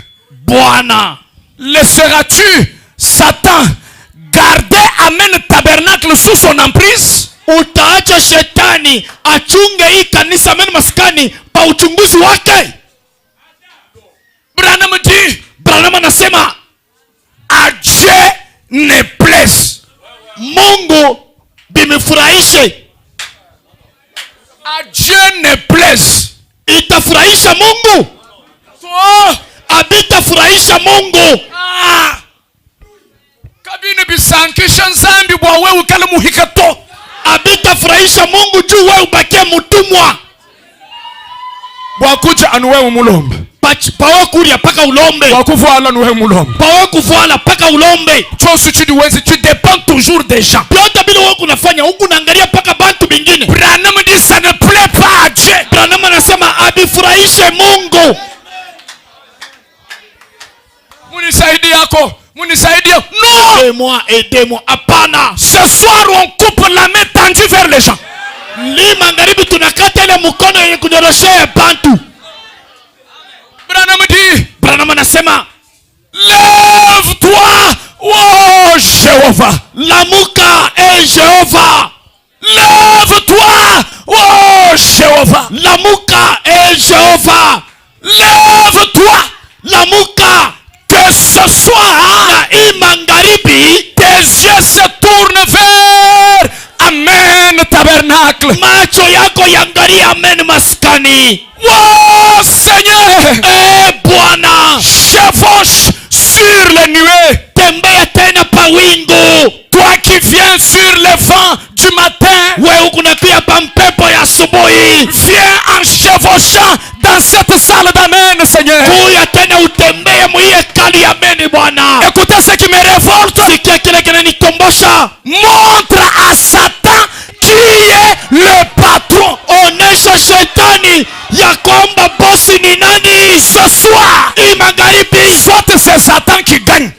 Bwana. Laisseras-tu Satan garder Amen tabernacle sous son emprise? Utaacha shetani achunge hii kanisa Amen maskani pa uchunguzi wake? Branham dit. Branham anasema à Dieu ne plaise. Mungu bimefurahishe. À Dieu ne plaise. Itafurahisha Mungu? Abitafurahisha Mungu. Kabine bisankisha nzambi bwa wewe kale muhikato. Abitafurahisha Mungu juu wewe ubakie mtumwa. Bwa kuja anu wewe mulombe. Pawa kuria paka ulombe. Bwa kuvuala anu wewe mulombe. Pawa kuvuala paka ulombe. Chose tu diwezi, tu dépends toujours des gens. Pyote bila wewe unafanya huku unaangalia paka bantu bingine. Branham dit ça ne plaît pas à Dieu. Branham anasema abifurahishe Mungu. Munisaidi yako. Munisaidi yako. Non. Aidez-moi. Apana. Ce soir on coupe la main tendue vers les gens. Li magharibi tunakata ile mkono yenye kunyoroshea bantu. Branham anasema lève-toi, oh Jéhovah. Lamuka, Jéhovah. Lève-toi, oh Jéhovah. Lamuka, Jéhovah. Lève-toi, lamuka. Que ce soir, na imangaribi, tes yeux se tournent vers Amen tabernacle. Macho yako yangalia Amen maskani. Oh Seigneur, Bwana, chevauche sur les nuées. Tembea tena pa wingu. Toi qui viens sur le vent du matin, wewe unakuja pa mpepo ya asubuhi. Viens en chevauchant dans cette salle d'Amen, Seigneur. Kuya tena utembee mwiye kali ya Amen Bwana. Écoutez ce qui me révolte. Sikia kile kinanitombosha. Montre à Satan qui est le patron. Onesha shetani ya kwamba bosi ni nani. Ce soir, magharibi, soit c'est Satan qui gagne,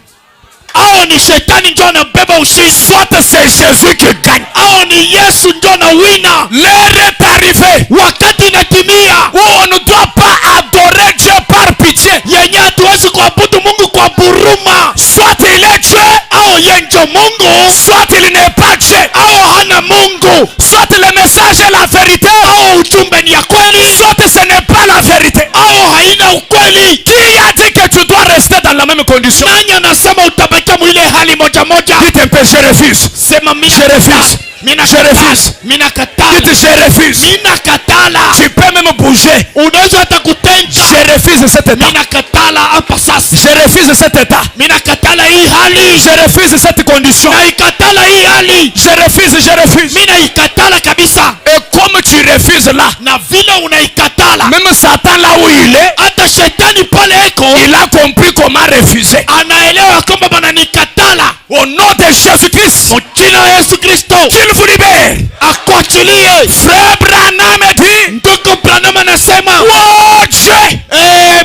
au ni shetani ndio anabeba ushindi. Soit c'est Jésus qui gagne, au ni Yesu ndio anawina. L'heure est arrivée wakati inatimia où on ne doit pas adorer Dieu par pitié. Yenye hatuwezi kuabudu Mungu kwa buruma. Soit il est Dieu, au yenjo Mungu. soit il n'est pas Dieu, au hana Mungu. soit le message est la vérité, au ujumbe ni ya kweli, soit ce n'est pas la vérité, au haina ukweli. Qui a dit que tu dois rester dans la même condition? Nani anasema utabakia mwile hali moja moja? Dites un peu, je refuse. Sema mina je refuse. Je refuse. Mina katala. Dites je refuse. Mina katala. Tu peux même bouger. Unaweza atakutenga. Je refuse cet état. Mina katala hapa sasa. Je refuse cet état. Mina katala hii hii hali. Je refuse cette condition. Naikatala hii hali. Je refuse. Mimi naikatala kabisa. Et comme tu refuses là, Na vile unaikatala, même Satan là où il est, hata shetani pale eko, il a compris comment refuser. anaelewa kwamba bananikatala. Au nom de Jésus-Christ, Jina la Yesu Kristo, qu'il vous libère. akuachilie. Frère Branham dit, Ndugu Branham anasema, oh Dieu,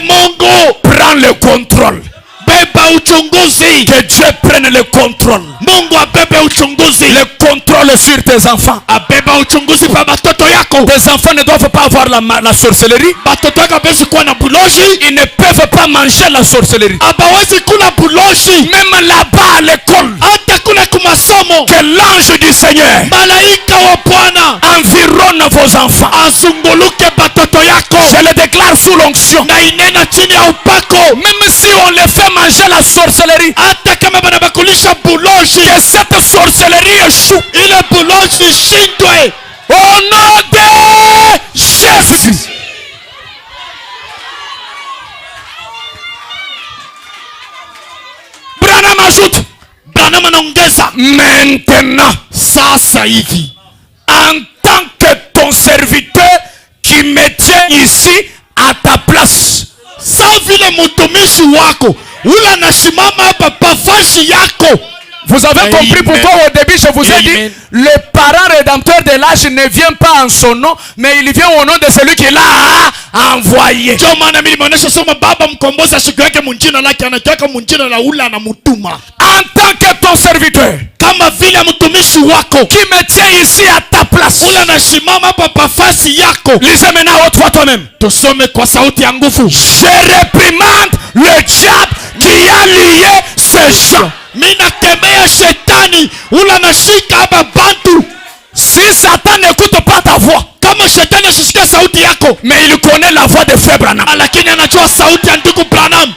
Mungu prends le contrôle. beba uchunguzi. Que Dieu prenne le contrôle. Mungu abebe uchunguzi. Le contrôle sur tes enfants. Abeba uchunguzi pa batoto yako. Tes enfants ne doivent pas avoir la sorcellerie. Batoto yako abezi kuwa na buloji. Ils ne peuvent pas manger la sorcellerie. Abawezi kula buloji. Même là-bas à l'école, Hata kule kumasomo. que l'ange du Seigneur Malaika wa Bwana environne vos enfants. azunguluke batoto yako. Je le déclare sous l'onction. Na inena chini ya upako. Même si on les fait manger la sorcellerie, Hata kama banabakulisha buloji, que cette sorcellerie échoue. ile buloji shindwe. Au nom de Jésus. Branham ajoute, Branham anaongeza, maintenant, sasa hivi, en tant que ton serviteur qui me tient ici à ta place, sa vile mtumishi wako ule anasimama hapa pafashi yako. vous avez Amen. compris pourquoi au début je vous ai Amen. dit, le parent rédempteur de l'âge ne vient pas en son nom, mais il vient au nom de celui qui l'a envoyé. Ndio maana mimi nimeonyesha soma baba mkombozi ashike yake munjina lake anakiweka munjina la ule anamutuma. En tant que ton serviteur Kama vile mtumishi wako qui me tient ici à ta place, ule anasimama hapa pafashi yako. lisez maintenant haute voix toi-même. Tusome kwa sauti ya nguvu. Je réprimande le diable qui a lié ces gens. Mimi nakemea shetani ule anashika hapa bantu. Si Satan n'écoute pas ta voix, Kama shetani asisikia sauti yako, mais il connaît la voix de Frère Branham. lakini anajua sauti ya ndugu Branham.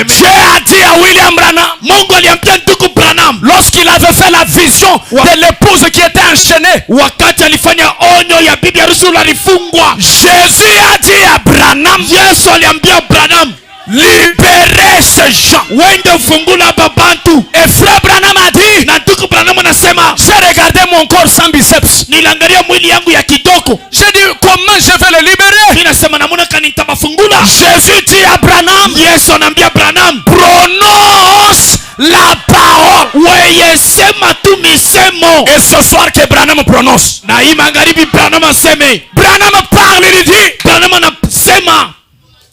Dieu a dit à William Branham, Mungu aliambia ndugu Branham lorsqu'il avait fait la vision de l'épouse qui était enchaînée, wakati alifanya onyo ya bibi harusi alifungwa. Jésus a dit à Branham, Yesu aliambia Branham, libérez ces gens. wende ufungula hapa bantu. Et Frère Branham a dit, Na ndugu Branham anasema, j'ai regardé mon corps sans biceps. niliangalia mwili yangu ya kidogo. J'ai dit, comment je vais le libérer? Mimi nasema namuna kani nitabafungula. Jésus dit à Branham, Yesu anambia Branham, prononce la parole. weye sema tu misemo. Et ce soir que Branham prononce, Na hii magharibi Branham aseme. Branham parle, il dit, Branham anasema,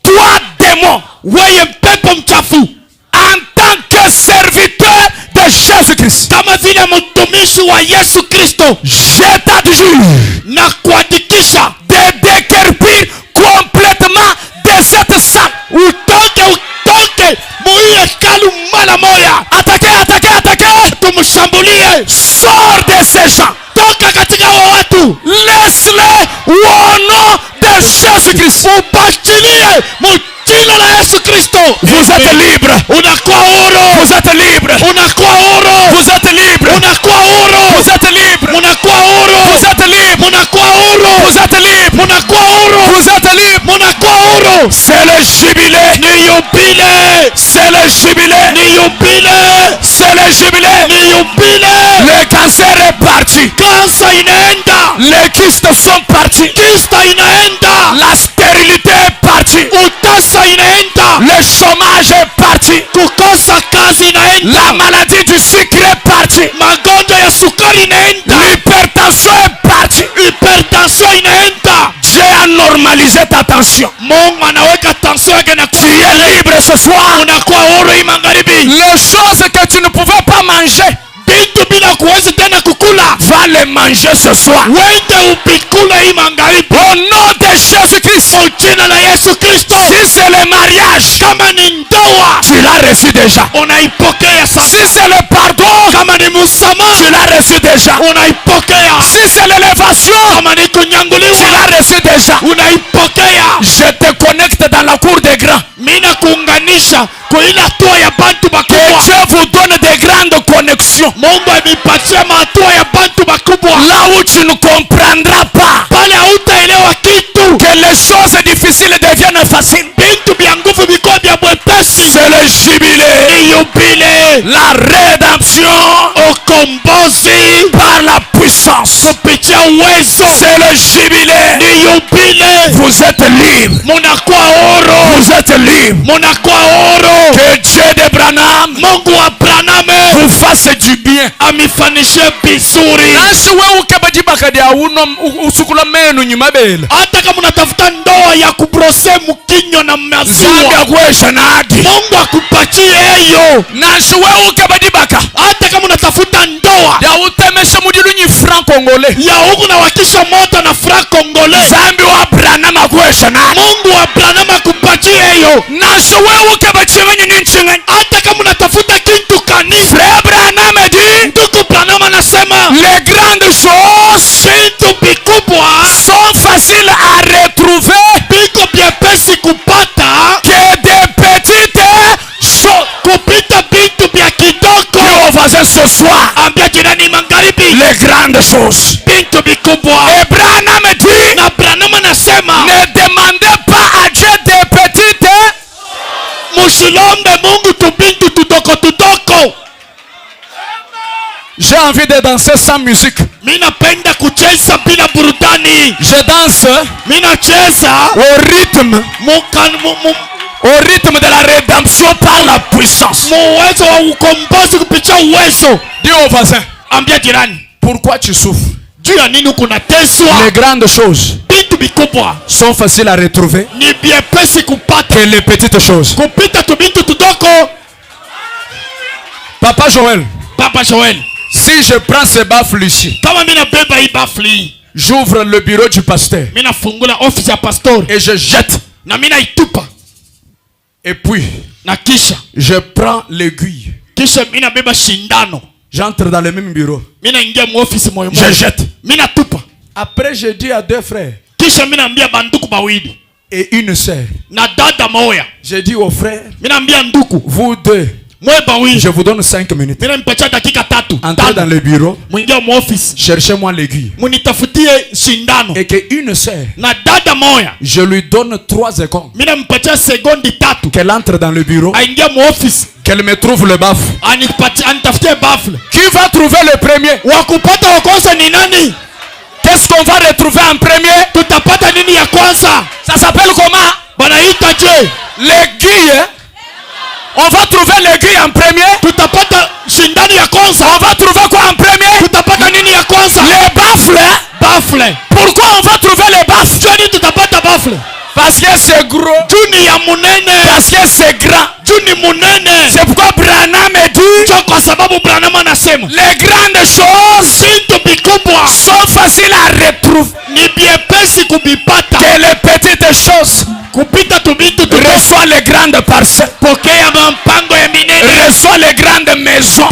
toi démon, weye mpepo mchafu, en tant que serviteur de Jésus-Christ, kama vile mtumishi wa Yesu Kristo, je t'adjure na kuhakikisha de déguerpir complètement de cette salle. utoke muiye hekalu mara moya. Attaquez, Tumshambulie, sors de ces gens, toka katika hao watu, laisse-les au nom de Jésus-Christ. upachilie mjina la Yesu Kristo. Vous êtes libre, Unakuwa huru, vous êtes libre, unakuwa huru, vous êtes libre, unakuwa huru, vous êtes libre, unakuwa huru, vous êtes libre, unakuwa huru, vous êtes libre, unakuwa huru, vous êtes libre. unakuwa huru. C'est le jubilé, Ni yubile, c'est le jubilé, ni yubile, c'est le jubilé. ni yubile. Le cancer est parti, Kansa inaenda, les kystes sont partis, kista inaenda, la stérilité est partie, utasa inaenda, le chômage est parti, kukosa kazi inaenda, la maladie du sucre est partie, magonjwa ya sukari inaenda, l'hypertension est partie. hypertension inaenda. Dieu a normalisé ta tension. Mungu anaweka tension yake na Tu es libre ce soir. unakuwa huru hii magharibi. Les choses que tu ne pouvais pas manger, Vitu bila kuwezi tena kukula, va les manger ce soir. wende upikule hii magharibi. Au nom de Jésus-Christ. Jina la Yesu Kristo. Si c'est le mariage, Kama ni ndoa, tu l'as reçu déjà. unaipokea Si sasa. c'est le pardon, Kama ni msamaha, tu l'as reçu déjà. unaipokea. Si c'est l'élévation, Kama ni tu kunyanguliwa, l'as reçu déjà. unaipokea. Je te connecte dans la cour des grands. Mimi nakuunganisha kwa ile hatua ya bantu Que bakubwa. Dieu vous donne des grandes connexions. Mungu amipatia mahatua ya bantu bakubwa. Là où tu ne comprendras pas Pale hautaelewa kitu. que les choses difficiles deviennent faciles. Vitu vya nguvu vikuwa vya mwepesi. C'est le jubilé. Ni yubile. La rédemption. Ukombozi. Par la puissance. Kupitia uwezo. C'est le jubilé. Ni yubile. Vous êtes libre. Munakuwa huru. Vous êtes libre. Munakuwa huru. Que Dieu de Branham. Mungu wa Branham. Vous fasse du bien. Amifanishe vizuri. Nasi wewe ukabajibaka dia uno usukula menu nyuma bele. Hata kama unatafuta ndoa ya kubrose mkinyo na maziwa. Zambi akuesha nadi. Mungu akupatie hiyo. Nasi wewe ukabajibaka. Hata kama unatafuta ndoa ya utemesha mudilunyi franc congolais. Ya huku na wakisha moto na franc congolais. Zambi wa Branham akuesha nadi. Mungu wa Branham akupatie hiyo. Nasi wewe ukabajibaka nyinchingani. Hata kama unatafuta kitu kanisa. Frère Branham dit. Ndugu Branham anasema. Les grandes choses. Vitu vikubwa. Sont faciles à retrouver. Biko byepesi kupata. Que des petites choses. Kupita vitu vya kidogo. Yo voisin ce soir. Ambia jirani magharibi. Les grandes choses. Vitu vikubwa. Et Branham dit. Na Branham anasema. Ne demandez pas à Dieu des petites. Mushilombe Mungu tubintu tudoko tudoko. J'ai envie de danser sans musique. Mina penda kucheza bila burudani. Je danse. Mina cheza. Au rythme. Au rythme de la rédemption par la puissance. Uwezo wa ukombozi kupitia uwezo. Dis au voisin. Ambia jirani. Pourquoi tu souffres? Juu ya nini kunateswa? Les grandes choses. Vitu vikubwa. Sont faciles à retrouver. Ni byepesi kupata. Que les petites choses. Kupita tubintu tudoko. Papa Joël. Papa Joël. Si je prends ce baffle ici. Kama mina beba hii bafli. J'ouvre le bureau du pasteur. Mina fungula office ya pastor. Et je jette. Na mina itupa. Et puis. Na kisha. Je prends l'aiguille. Kisha mina beba shindano. J'entre dans le même bureau. Mina ingia mu office moyo moyo. Je jette. Mina tupa. Après je dis à deux frères. Kisha mina ambia banduku bawili. Et une sœur. Na dada moya. Je dis aux frères. Mina ambia nduku. Vous deux. Je vous donne 5 minutes. Entrez dans le bureau. Cherchez-moi l'aiguille. Et qu'une sœur. Je lui donne 3 secondes. Qu'elle entre dans le bureau. Qu'elle me trouve le baffle. Qui va trouver le premier? Qu'est-ce qu'on va retrouver en premier? Ça s'appelle comment? L'aiguille. On va trouver l'aiguille en premier. On va trouver quoi en premier? Les baffles. Pourquoi on va trouver les baffles? Parce que c'est gros. Parce que c'est grand. C'est pourquoi Branham dit. Les grandes choses sont faciles à retrouver. Que les petites choses reçoit les grandes parcelles. Reçoit les grandes maisons.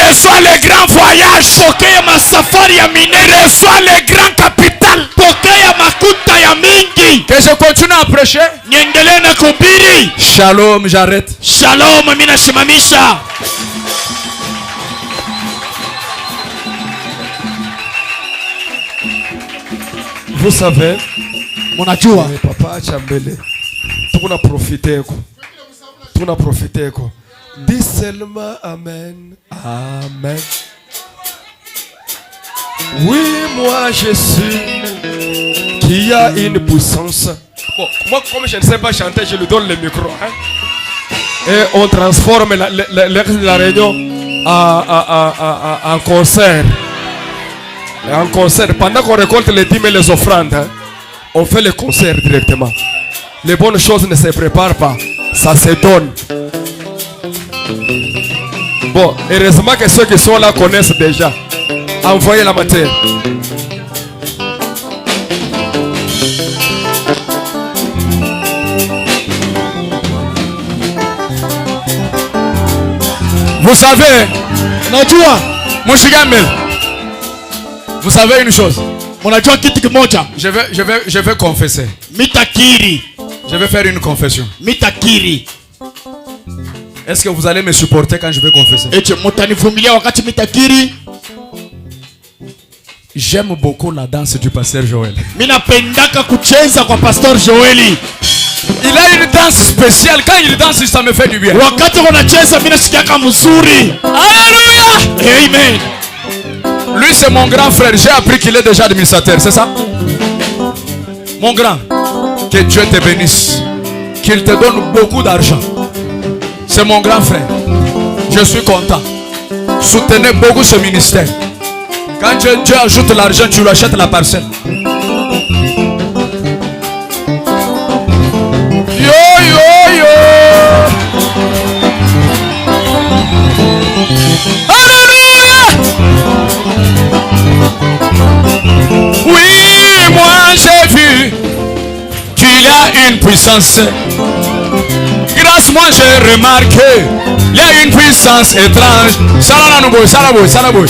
Reçoit les grands voyages. Reçoit les grands capitales. Que je continue à prêcher. Shalom, j'arrête. Shalom, mina shimamisha. Vous savez, munajua papa chambele tukuna profite ko. Dis seulement amen. Amen. Oui, moi je suis qui a une puissance. Bon, moi comme je ne sais pas chanter, je lui donne le micro. Hein? Et on transforme la réunion en concert. En concert. Pendant qu'on récolte les dîmes et les offrandes, hein, on fait le concert directement. Les bonnes choses ne se préparent pas. Ça se donne. Bon, heureusement que ceux qui sont là connaissent déjà. Envoyez la matière. Vous savez, vous savez une chose. Je vais confesser. Je vais faire une confession. Est-ce que vous allez me supporter quand je vais confesser? J'aime beaucoup la danse du pasteur Joël. Il a une danse spéciale. Quand il danse, ça me fait du bien. Alléluia. Amen. Lui, c'est mon grand frère. J'ai appris qu'il est déjà administrateur, c'est ça? Mon grand, que Dieu te bénisse. Qu'il te donne beaucoup d'argent. C'est mon grand frère. Je suis content. Soutenez beaucoup ce ministère. Quand Dieu ajoute l'argent, tu lui achètes la parcelle. Yo, yo, yo. Alléluia. Oui, moi j'ai vu qu'il y a une puissance. Grâce moi j'ai remarqué, il y a une puissance étrange. Salanaboy, salaboy, salaboy.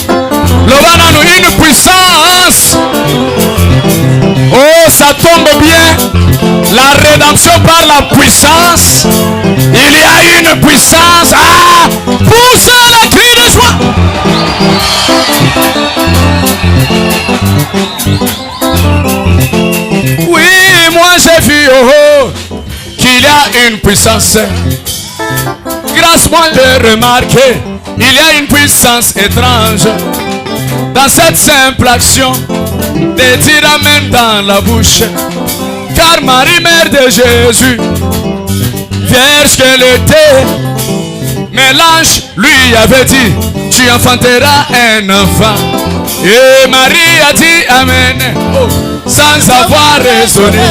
L'Obanano, une puissance. Oh, ça tombe bien. La rédemption par la puissance. Il y a une puissance. Ah, pousse le cri de joie. Oui, moi j'ai vu qu'il y a une puissance. Grâce moi j'ai remarqué, il y a une puissance étrange. Dans cette simple action, des tiramènes dans la bouche. Car Marie, mère de Jésus, vierge qu'elle était, mais l'ange lui avait dit, tu enfanteras un enfant. Et Marie a dit Amen, sans avoir raisonné.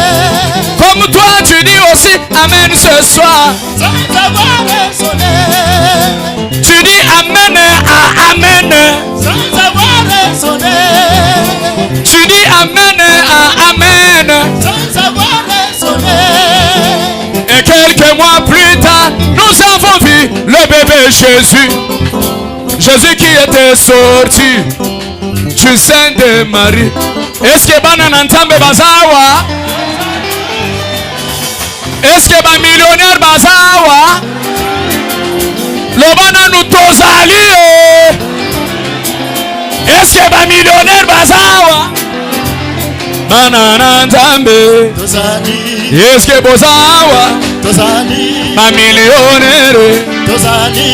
Comme toi tu dis aussi Amen ce soir. Sans avoir raisonné. Tu dis Amen à Amen. Sans avoir raisonné. Tu dis Amen à Amen. Sans avoir raisonné. Et quelques mois plus tard, nous avons vu le bébé Jésus. Jésus qui était sorti du sein de Marie. Est-ce que banana ntambe bazawa? Est-ce que ba millionnaire bazawa? Le banana tozali. Est-ce que ba millionnaire bazawa? Banana ntambe tozali. Est-ce que bozawa? Tozali. Ba millionnaire tozali.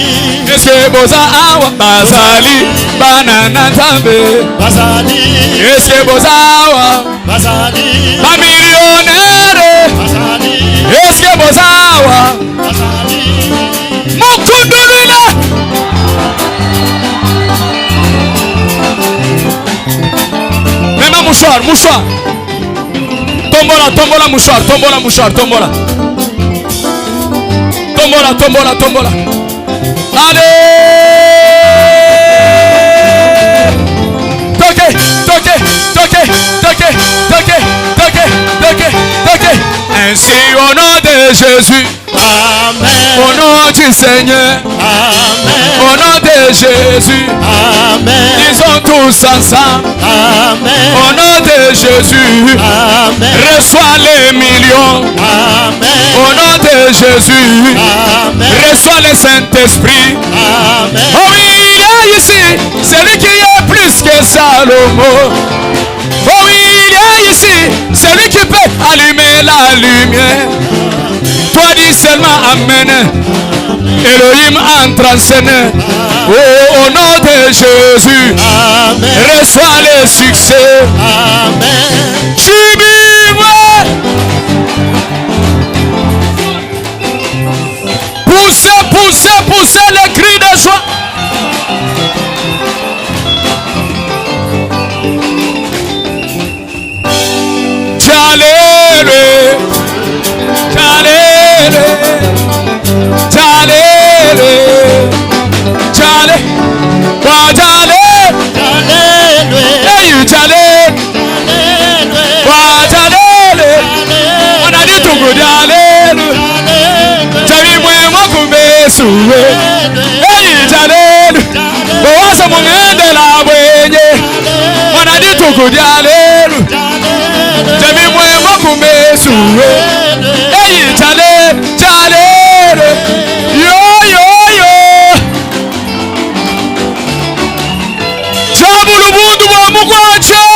Est-ce que bozawa? Bazali. Banana ntambe bazali. Est-ce que bozawa? Bazali. Ba millionnaire bazali. Est-ce que bozawa? Bazali. Mukundulila. Même un mouchoir, mouchoir. Tombola, tombola, mouchoir, tombola, mouchoir, tombola. Tombola, tombola, tombola. Allez! Toquez, toquez, toquez, toquez, toquez, toquez, toquez, toquez. Ainsi au nom de Jésus. Amen. Au nom du Seigneur. Amen. Au nom de Jésus. Amen. Disons tous ensemble. Amen. Au nom de Jésus. Amen. Reçois les millions. Amen. Au nom de Jésus. Amen. Reçois le Saint-Esprit. Amen. Oh oui, il y a ici celui qui est plus que Salomon. Oh oui, il y a ici celui qui peut allumer la lumière. Toi dis seulement Amen. Elohim entre en scène. Oh, au nom de Jésus. Amen. Reçois le succès. Amen. Jubile. Poussez, poussez, poussez les cris de joie. Jalele, jalele, jalele, jale, wa jale, jalele, hey jale, wa jalele, on a dit tout good jalele, jali mwe kumbe suwe, hey jalele, wa sa mwende la wenye, on a dit tout good jalele. Jami mwe kumbe suwe. Hey chale chale. Yo yo yo. Chabulu bundu wa mukwache.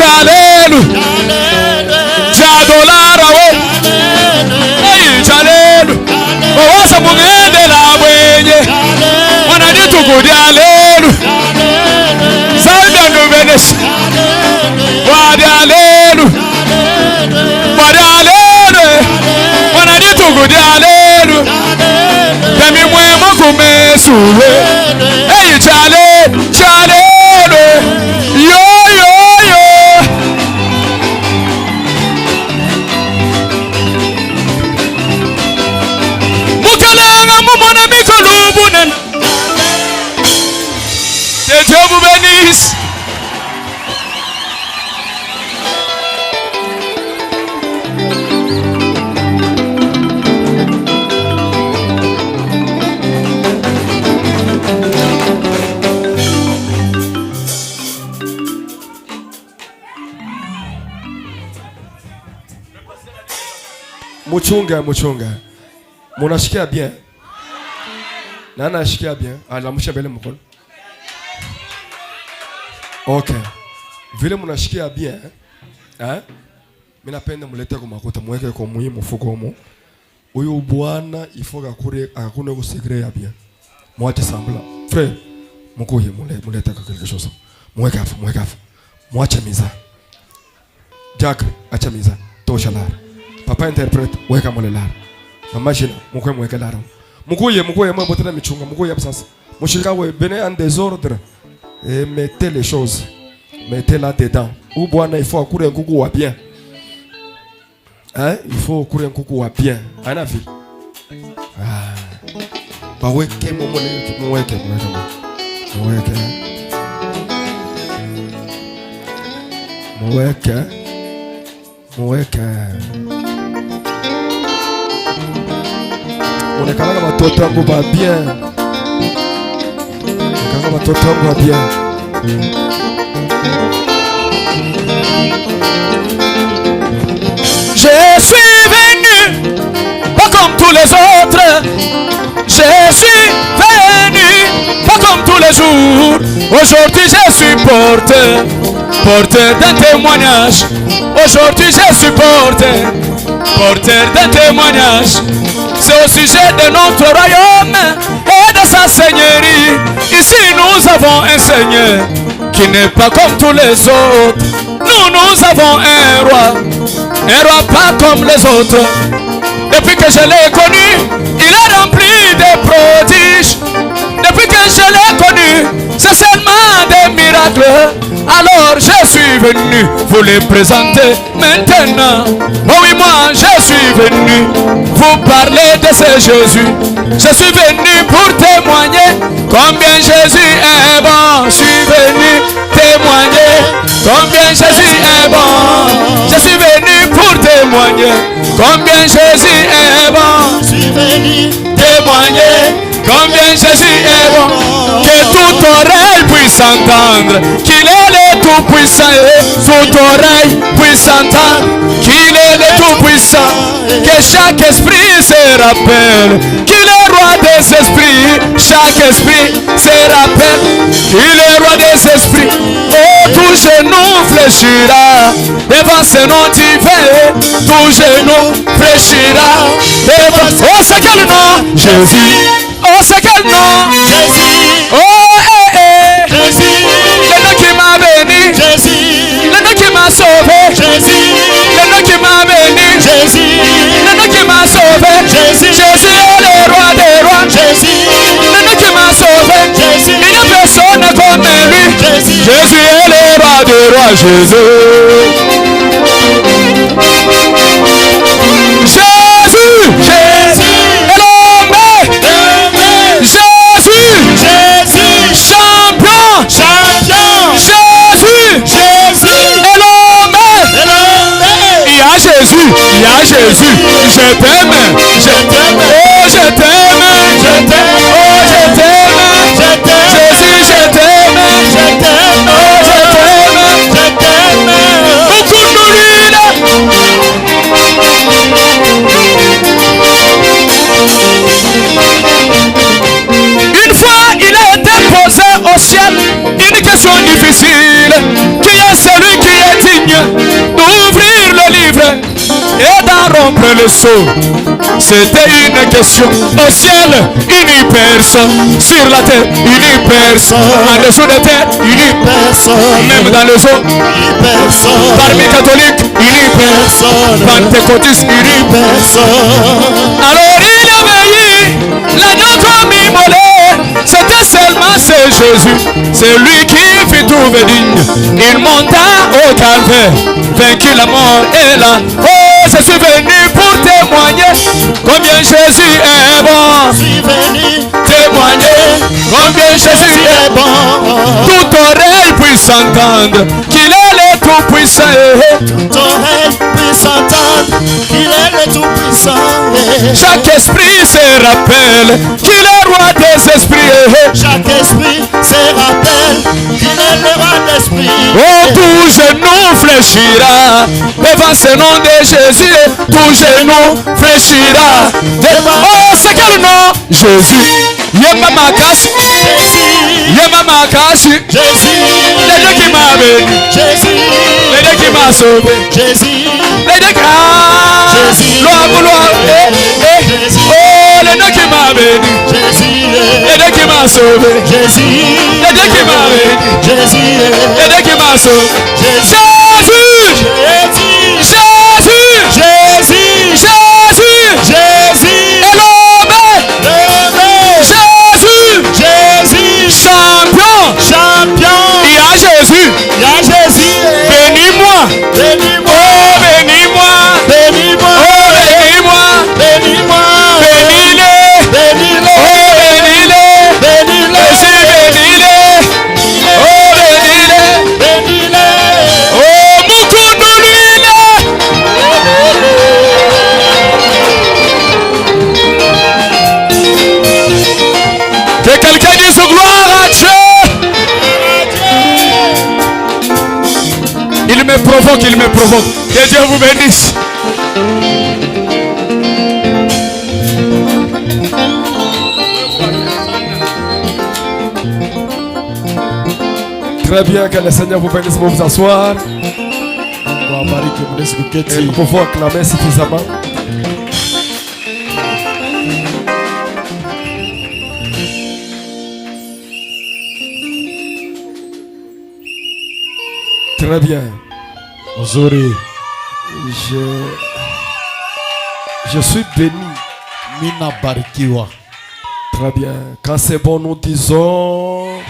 jalelu jadolara we hey jalelu owasa mungende la bwenye wanaditu kudi alelu salda nubenes wadi alelu wanaditu kudi alelu demi mwemo kumesuwe hey jalelu yo mukalanga mumona mikolubunen de Dieu vous bénisse. Muchunga. Munashikia bien. Nana ashikia bien. Alamusha bele mkono. Okay. Vile munashikia bien. Mimi napenda mulete kwa makuta mweke kwa muhimu mfuko humo. Huyu bwana ifoka kure akakune ko secret ya bien. Mwache sambla. Frère, mkuye mulete kwa quelque chose. Mweke hapo. Mwache miza. Jack, acha miza. Tosha lara. Papa interprète, weka mole lara. Mama jina, mukwe mweke lara. Mukuye mwe botela michunga, mukuye hapo sasa. Mushika we venez en désordre et mettez les choses. Mettez là dedans. Ou bwana il faut courir un coucou à bien. Il faut courir un coucou à bien. Ana vi. Ba weke mweke. On est quand même à tout temps va bien. Je suis venu, pas comme tous les autres. Je suis venu, pas comme tous les jours. Aujourd'hui je suis porteur d'un témoignage. Aujourd'hui je suis porteur d'un témoignage. C'est au sujet de notre royaume et de sa seigneurie. Ici nous avons un Seigneur qui n'est pas comme tous les autres. Nous avons un roi pas comme les autres. Depuis que je l'ai connu, il est rempli de prodiges. Depuis que je l'ai connu, c'est seulement des miracles. Alors je suis venu vous les présenter maintenant. Oh oui, moi je suis venu vous parler de ce Jésus. Je suis venu pour témoigner combien Jésus est bon. Je suis venu témoigner combien Jésus est bon. Je suis venu pour témoigner combien Jésus est bon. Je suis venu témoigner combien Jésus est bon. Que toute oreille puisse entendre qu'il est le Tout-Puissant. Et toute oreille puisse entendre qu'il est le Tout-Puissant. Que chaque esprit se rappelle qu'il est roi des esprits. Chaque esprit se rappelle qu'il est roi des esprits. Oh, tout genou fléchira devant ce nom divin. Tout genou fléchira devant. Oh, c'est quel nom? Jésus. Oh, c'est quel nom? Jésus. Oh, Jésus. Le nom qui m'a béni. Jésus. Le nom qui m'a sauvé. Jésus. Le nom qui m'a béni. Jésus. Le nom qui m'a sauvé. Jésus. Jésus est le roi des rois. Jésus. Le nom qui m'a sauvé. Jésus. Il n'y a personne comme lui. Jésus. Jésus est le roi des rois. Jésus. Jésus. Il y a Jésus, je t'aime, oh je t'aime, oh je t'aime, Jésus je t'aime, oh je t'aime, beaucoup de Une fois il a été posé au ciel une question difficile. Qui est celui qui est digne rompre le sceau. C'était une question. Au ciel, une personne. Sur la terre, une personne. En dessous de terre, une personne. Même dans les eaux, une personne. Parmi catholiques, une personne. Pentecôtistes, une personne. Alors il avait eu l'agneau comme immolé. C'était seulement c'est Jésus. C'est lui qui fit tout digne. Il monta au calvaire, vaincu la mort et la. Oh, je suis venu pour témoigner combien Jésus est bon. Je suis venu témoigner combien Jésus est bon. Toute oreille puisse entendre qu'il est le tout-puissant. Toute oreille puisse entendre qu'il est le tout-puissant. Chaque esprit se rappelle qu'il est roi des esprits. Chaque esprit se rappelle qu'il est le roi des esprits. Oh, tout genou fléchira devant ce nom de Jésus. Tout genou fléchira devant. Oh, c'est quel nom? Jésus. Yema Makashi. Yema Makashi. Jésus. Le Dieu qui m'a béni. Jésus. Le Dieu qui m'a sauvé. Jésus. Le Dieu qui a. Jésus. Gloire. Oh, le Dieu qui m'a béni. Jésus. Le Dieu qui m'a sauvé. Jésus. Le Dieu qui m'a béni. Jésus. Le Dieu qui m'a sauvé. Jésus. Jésus. Jésus. Jésus. Jésus. Jésus, champion, champion. Il y a Jésus, il y a Jésus. Bénis-moi, bénis-moi, oh bénis-moi, bénis-moi, oh bénis-moi, bénis-moi, bénis-le, bénis-le, oh bénis-le, bénis-le, Jésus bénis-le, oh bénis-le, bénis-le, oh Moukoundoulile. Que quelqu'un dise gloire à Dieu. Il me provoque, il me provoque. Que Dieu vous bénisse. Très bien, que le Seigneur vous bénisse pour vous asseoir. Et nous pouvons acclamer suffisamment. Très bien. Nzuri. Je suis béni. Mina barikiwa. Très bien. Quand c'est bon, nous disons.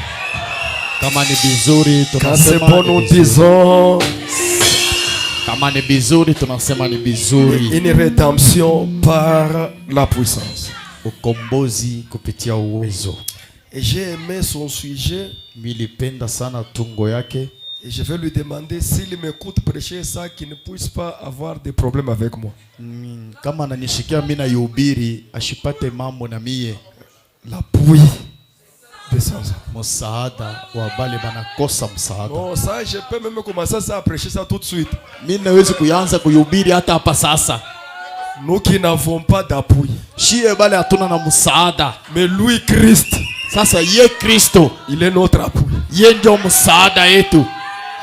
Kama ni bizuri, Quand c'est tunasema bon, nous disons. Kama ni bizuri, tunasema ni bizuri. Une rédemption par la puissance. Ukombozi kupitia uwezo. Et j'ai aimé son sujet. Milipenda sana tungo yake. Et je vais lui demander s'il m'écoute prêcher ça, qu'il ne puisse pas avoir des problèmes avec moi. Kama ananishikia mimi na yubiri ashipate mambo na mie. L'appui de sens. Msaada wa bale banakosa msaada. Non, ça je peux même commencer ça à prêcher ça tout de suite. Mimi naweza kuanza kuyubiri hata hapa sasa. Nous qui n'avons pas d'appui. Shie bale hatuna na msaada. Mais lui Christ. Sasa ye Kristo, il est notre appui. Ye ndio msaada yetu.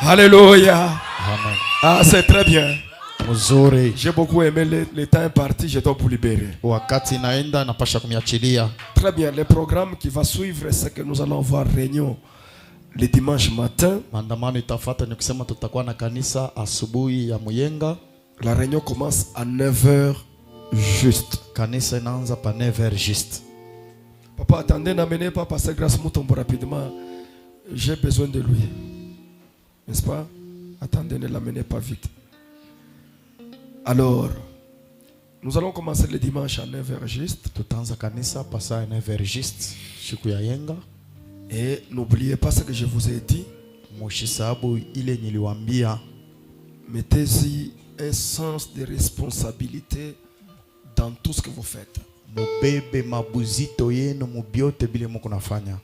Alléluia. Amen. Ah, c'est très bien. Mzuri. J'ai beaucoup aimé le temps imparti, je dois vous libérer. Wakati naenda napasha kumiachilia. Très bien, le programme qui va suivre, c'est que nous allons avoir réunion le dimanche matin. Maandamano itafuata ni kusema tutakuwa na kanisa asubuhi ya Muyenga. La réunion commence à 9h juste. Kanisa inaanza pa 9h juste. Papa, attendez, n'amenez pas Pasteur Grâce Moutombo rapidement. J'ai besoin de lui. N'est-ce pas? Attendez, ne l'amenez pas vite. Alors, nous allons commencer le dimanche à 9h juste. Tutaanza kanisa pasa 9h juste. Siku ya Yenga. Et n'oubliez pas ce que je vous ai dit. Mushisabu ile niliwaambia. Mettez-y un sens de responsabilité dans tout ce que vous faites. Mubebe mabuzito yenu mubiote bile mko nafanya.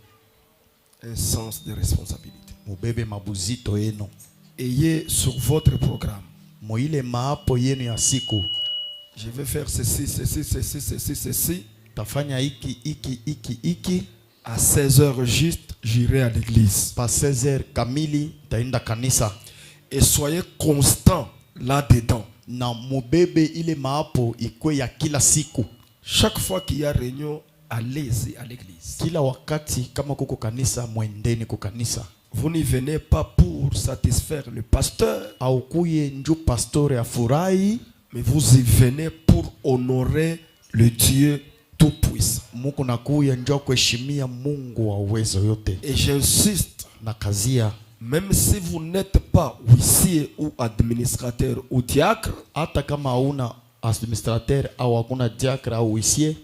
Un sens de responsabilité. Mubebe mabuzito yenu. Ayez sur votre programme. Moile maapo yenu ya siku. Je vais faire ceci, ceci, ceci, ceci, ceci. Tafanya iki. À 16h juste, j'irai à l'église. Pa 16h kamili taenda kanisa. Et soyez constant là-dedans. na mubebe ile maapo ikwe ya kila siku. Chaque fois qu'il y a réunion, allez-y à l'église. Kila wakati kama kuko kanisa, mwendeni kukanisa. Vous n'y venez pas pour satisfaire le pasteur, au kuye nju pasteur afurahi, mais vous y venez pour honorer le Dieu tout-puissant. Muko nakuya nju kuheshimia Mungu wa uwezo yote. Et j'insiste, na kazia, même si vous n'êtes pas huissier ou administrateur ou diacre, hata kama hauna administrateur au hakuna diacre au huissier,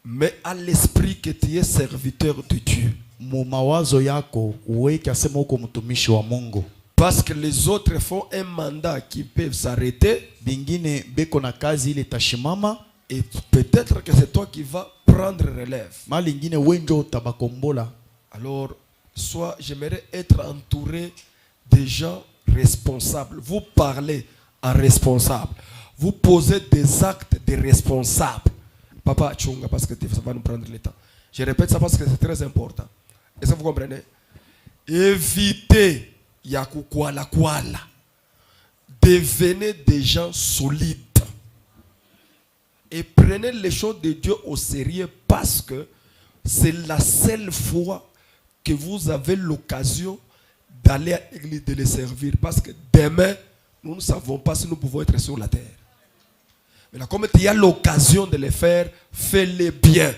mais à l'esprit que tu es serviteur de Dieu. Mu mawazo yako uweke asema uko mtumishi wa Mungu. Parce que les autres font un mandat qui peuvent s'arrêter. Bingine beko na kazi ile tashimama. Et peut-être que c'est toi qui vas prendre relève. Mali ingine wenjo tabakombola. Alors, soit j'aimerais être entouré de gens responsables. Vous parlez en responsable. Vous posez des actes de responsables. Papa, tchunga, parce que ça va nous prendre le temps. Je répète ça parce que c'est très important. Est-ce que vous comprenez? Évitez yakukwala kwala. Devenez des gens solides. Et prenez les choses de Dieu au sérieux parce que c'est la seule fois que vous avez l'occasion d'aller à l'église, de les servir. Parce que demain, nous ne savons pas si nous pouvons être sur la terre. Mais là, comme il y a l'occasion de le faire, fais-le bien.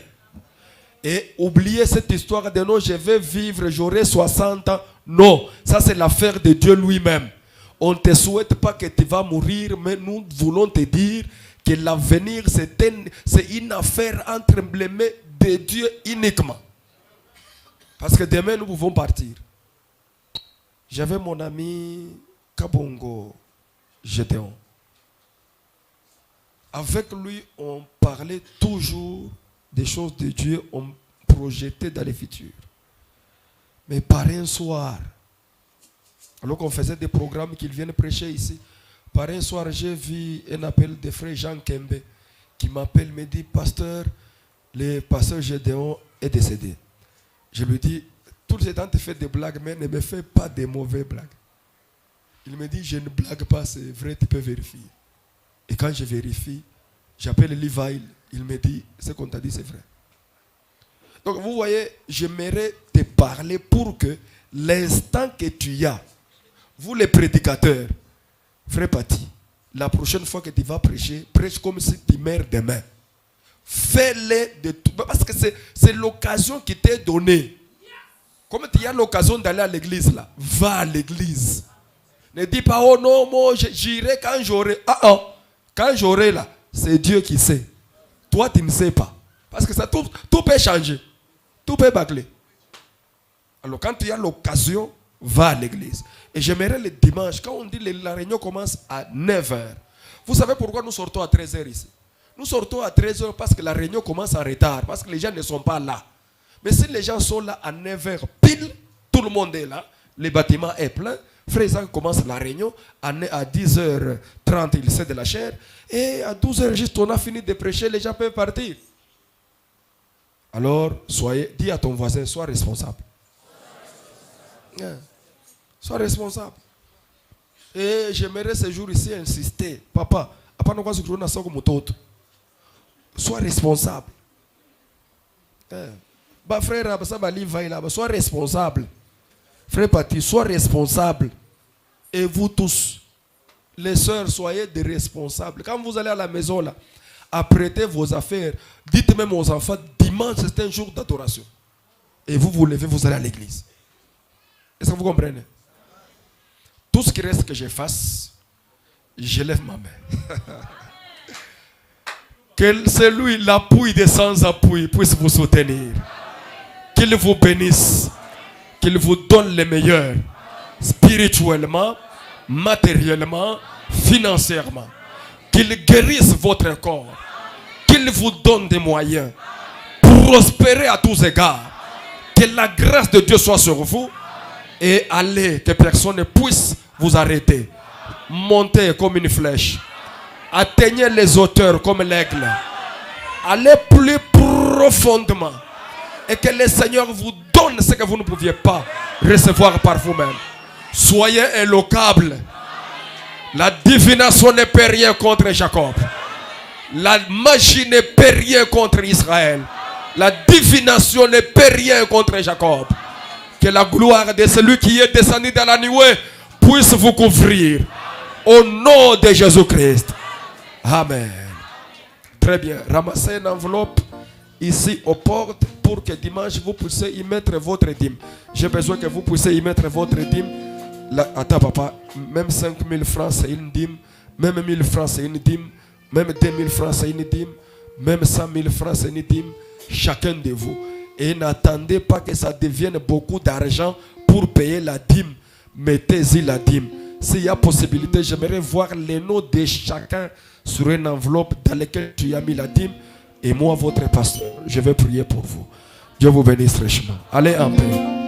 Et oubliez cette histoire de non, je vais vivre, j'aurai 60 ans. Non, ça c'est l'affaire de Dieu lui-même. On ne te souhaite pas que tu vas mourir, mais nous voulons te dire que l'avenir c'est une affaire entre les mains de Dieu uniquement. Parce que demain nous pouvons partir. J'avais mon ami Kabongo Gédéon. Avec lui, on parlait toujours des choses de Dieu, on projetait dans le futur. Mais par un soir, alors qu'on faisait des programmes qu'ils viennent prêcher ici, par un soir, j'ai vu un appel de frère Jean Kembe qui m'appelle, me dit, pasteur, le pasteur Gédéon est décédé. Je lui dis, tout le temps tu fais des blagues, mais ne me fais pas de mauvaises blagues. Il me dit, je ne blague pas, c'est vrai, tu peux vérifier. Et quand je vérifie, j'appelle Levi, il me dit, ce qu'on t'a dit, c'est vrai. Donc vous voyez, j'aimerais te parler pour que l'instant que tu as, vous les prédicateurs, frère Pati, la prochaine fois que tu vas prêcher, prêche comme si tu meurs demain. Fais-le de tout. Parce que c'est l'occasion qui t'est donnée. Comme tu as l'occasion d'aller à l'église là, va à l'église. Ne dis pas, oh non, moi j'irai quand j'aurai. Quand j'aurai là, c'est Dieu qui sait. Toi, tu ne sais pas. Parce que ça, tout peut changer. Tout peut bâcler. Alors quand tu as l'occasion, va à l'église. Et j'aimerais le dimanche, quand on dit la réunion commence à 9h. Vous savez pourquoi nous sortons à 13h ici? Nous sortons à 13h parce que la réunion commence en retard. Parce que les gens ne sont pas là. Mais si les gens sont là à 9h pile, tout le monde est là. Le bâtiment est plein. Frère Isaac commence la réunion. À 10h30, il sait de la chair. Et à 12h juste, on a fini de prêcher. Les gens peuvent partir. Alors, dis à ton voisin, sois responsable. Yeah. Sois responsable. Et j'aimerais ce jour ici insister. Papa, sois responsable. Frère, sois responsable. Frère Pati, sois responsable. Et vous tous, les sœurs, soyez des responsables. Quand vous allez à la maison, là, apprêtez vos affaires. Dites même aux enfants, dimanche, c'est un jour d'adoration. Et vous vous levez, vous allez à l'église. Est-ce que vous comprenez? Tout ce qui reste que je fasse, je lève ma main. Que celui, l'appui des sans-appui, puisse vous soutenir. Qu'il vous bénisse. Qu'il vous donne le meilleur. Spirituellement, matériellement, financièrement. Qu'il guérisse votre corps. Qu'il vous donne des moyens. Prospérer à tous égards. Que la grâce de Dieu soit sur vous. Et allez, que personne ne puisse vous arrêter. Montez comme une flèche. Atteignez les hauteurs comme l'aigle. Allez plus profondément. Et que le Seigneur vous donne ce que vous ne pouviez pas recevoir par vous-même. Soyez éloquables. La divination ne peut rien contre Jacob. La magie ne peut rien contre Israël. La divination ne peut rien contre Jacob. Que la gloire de celui qui est descendu dans la nuée puisse vous couvrir. Au nom de Jésus-Christ. Amen. Très bien. Ramassez une enveloppe ici aux portes pour que dimanche vous puissiez y mettre votre dîme. J'ai besoin que vous puissiez y mettre votre dîme. Là, attends papa, même 5 000 francs c'est une dîme. Même 1 000 francs c'est une dîme. Même 2 000 francs c'est une dîme. Même 100 000 francs c'est une dîme. Chacun de vous. Et n'attendez pas que ça devienne beaucoup d'argent pour payer la dîme. Mettez-y la dîme. S'il y a possibilité, j'aimerais voir les noms de chacun sur une enveloppe dans laquelle tu as mis la dîme. Et moi, votre pasteur, je vais prier pour vous. Dieu vous bénisse richement. Allez en paix.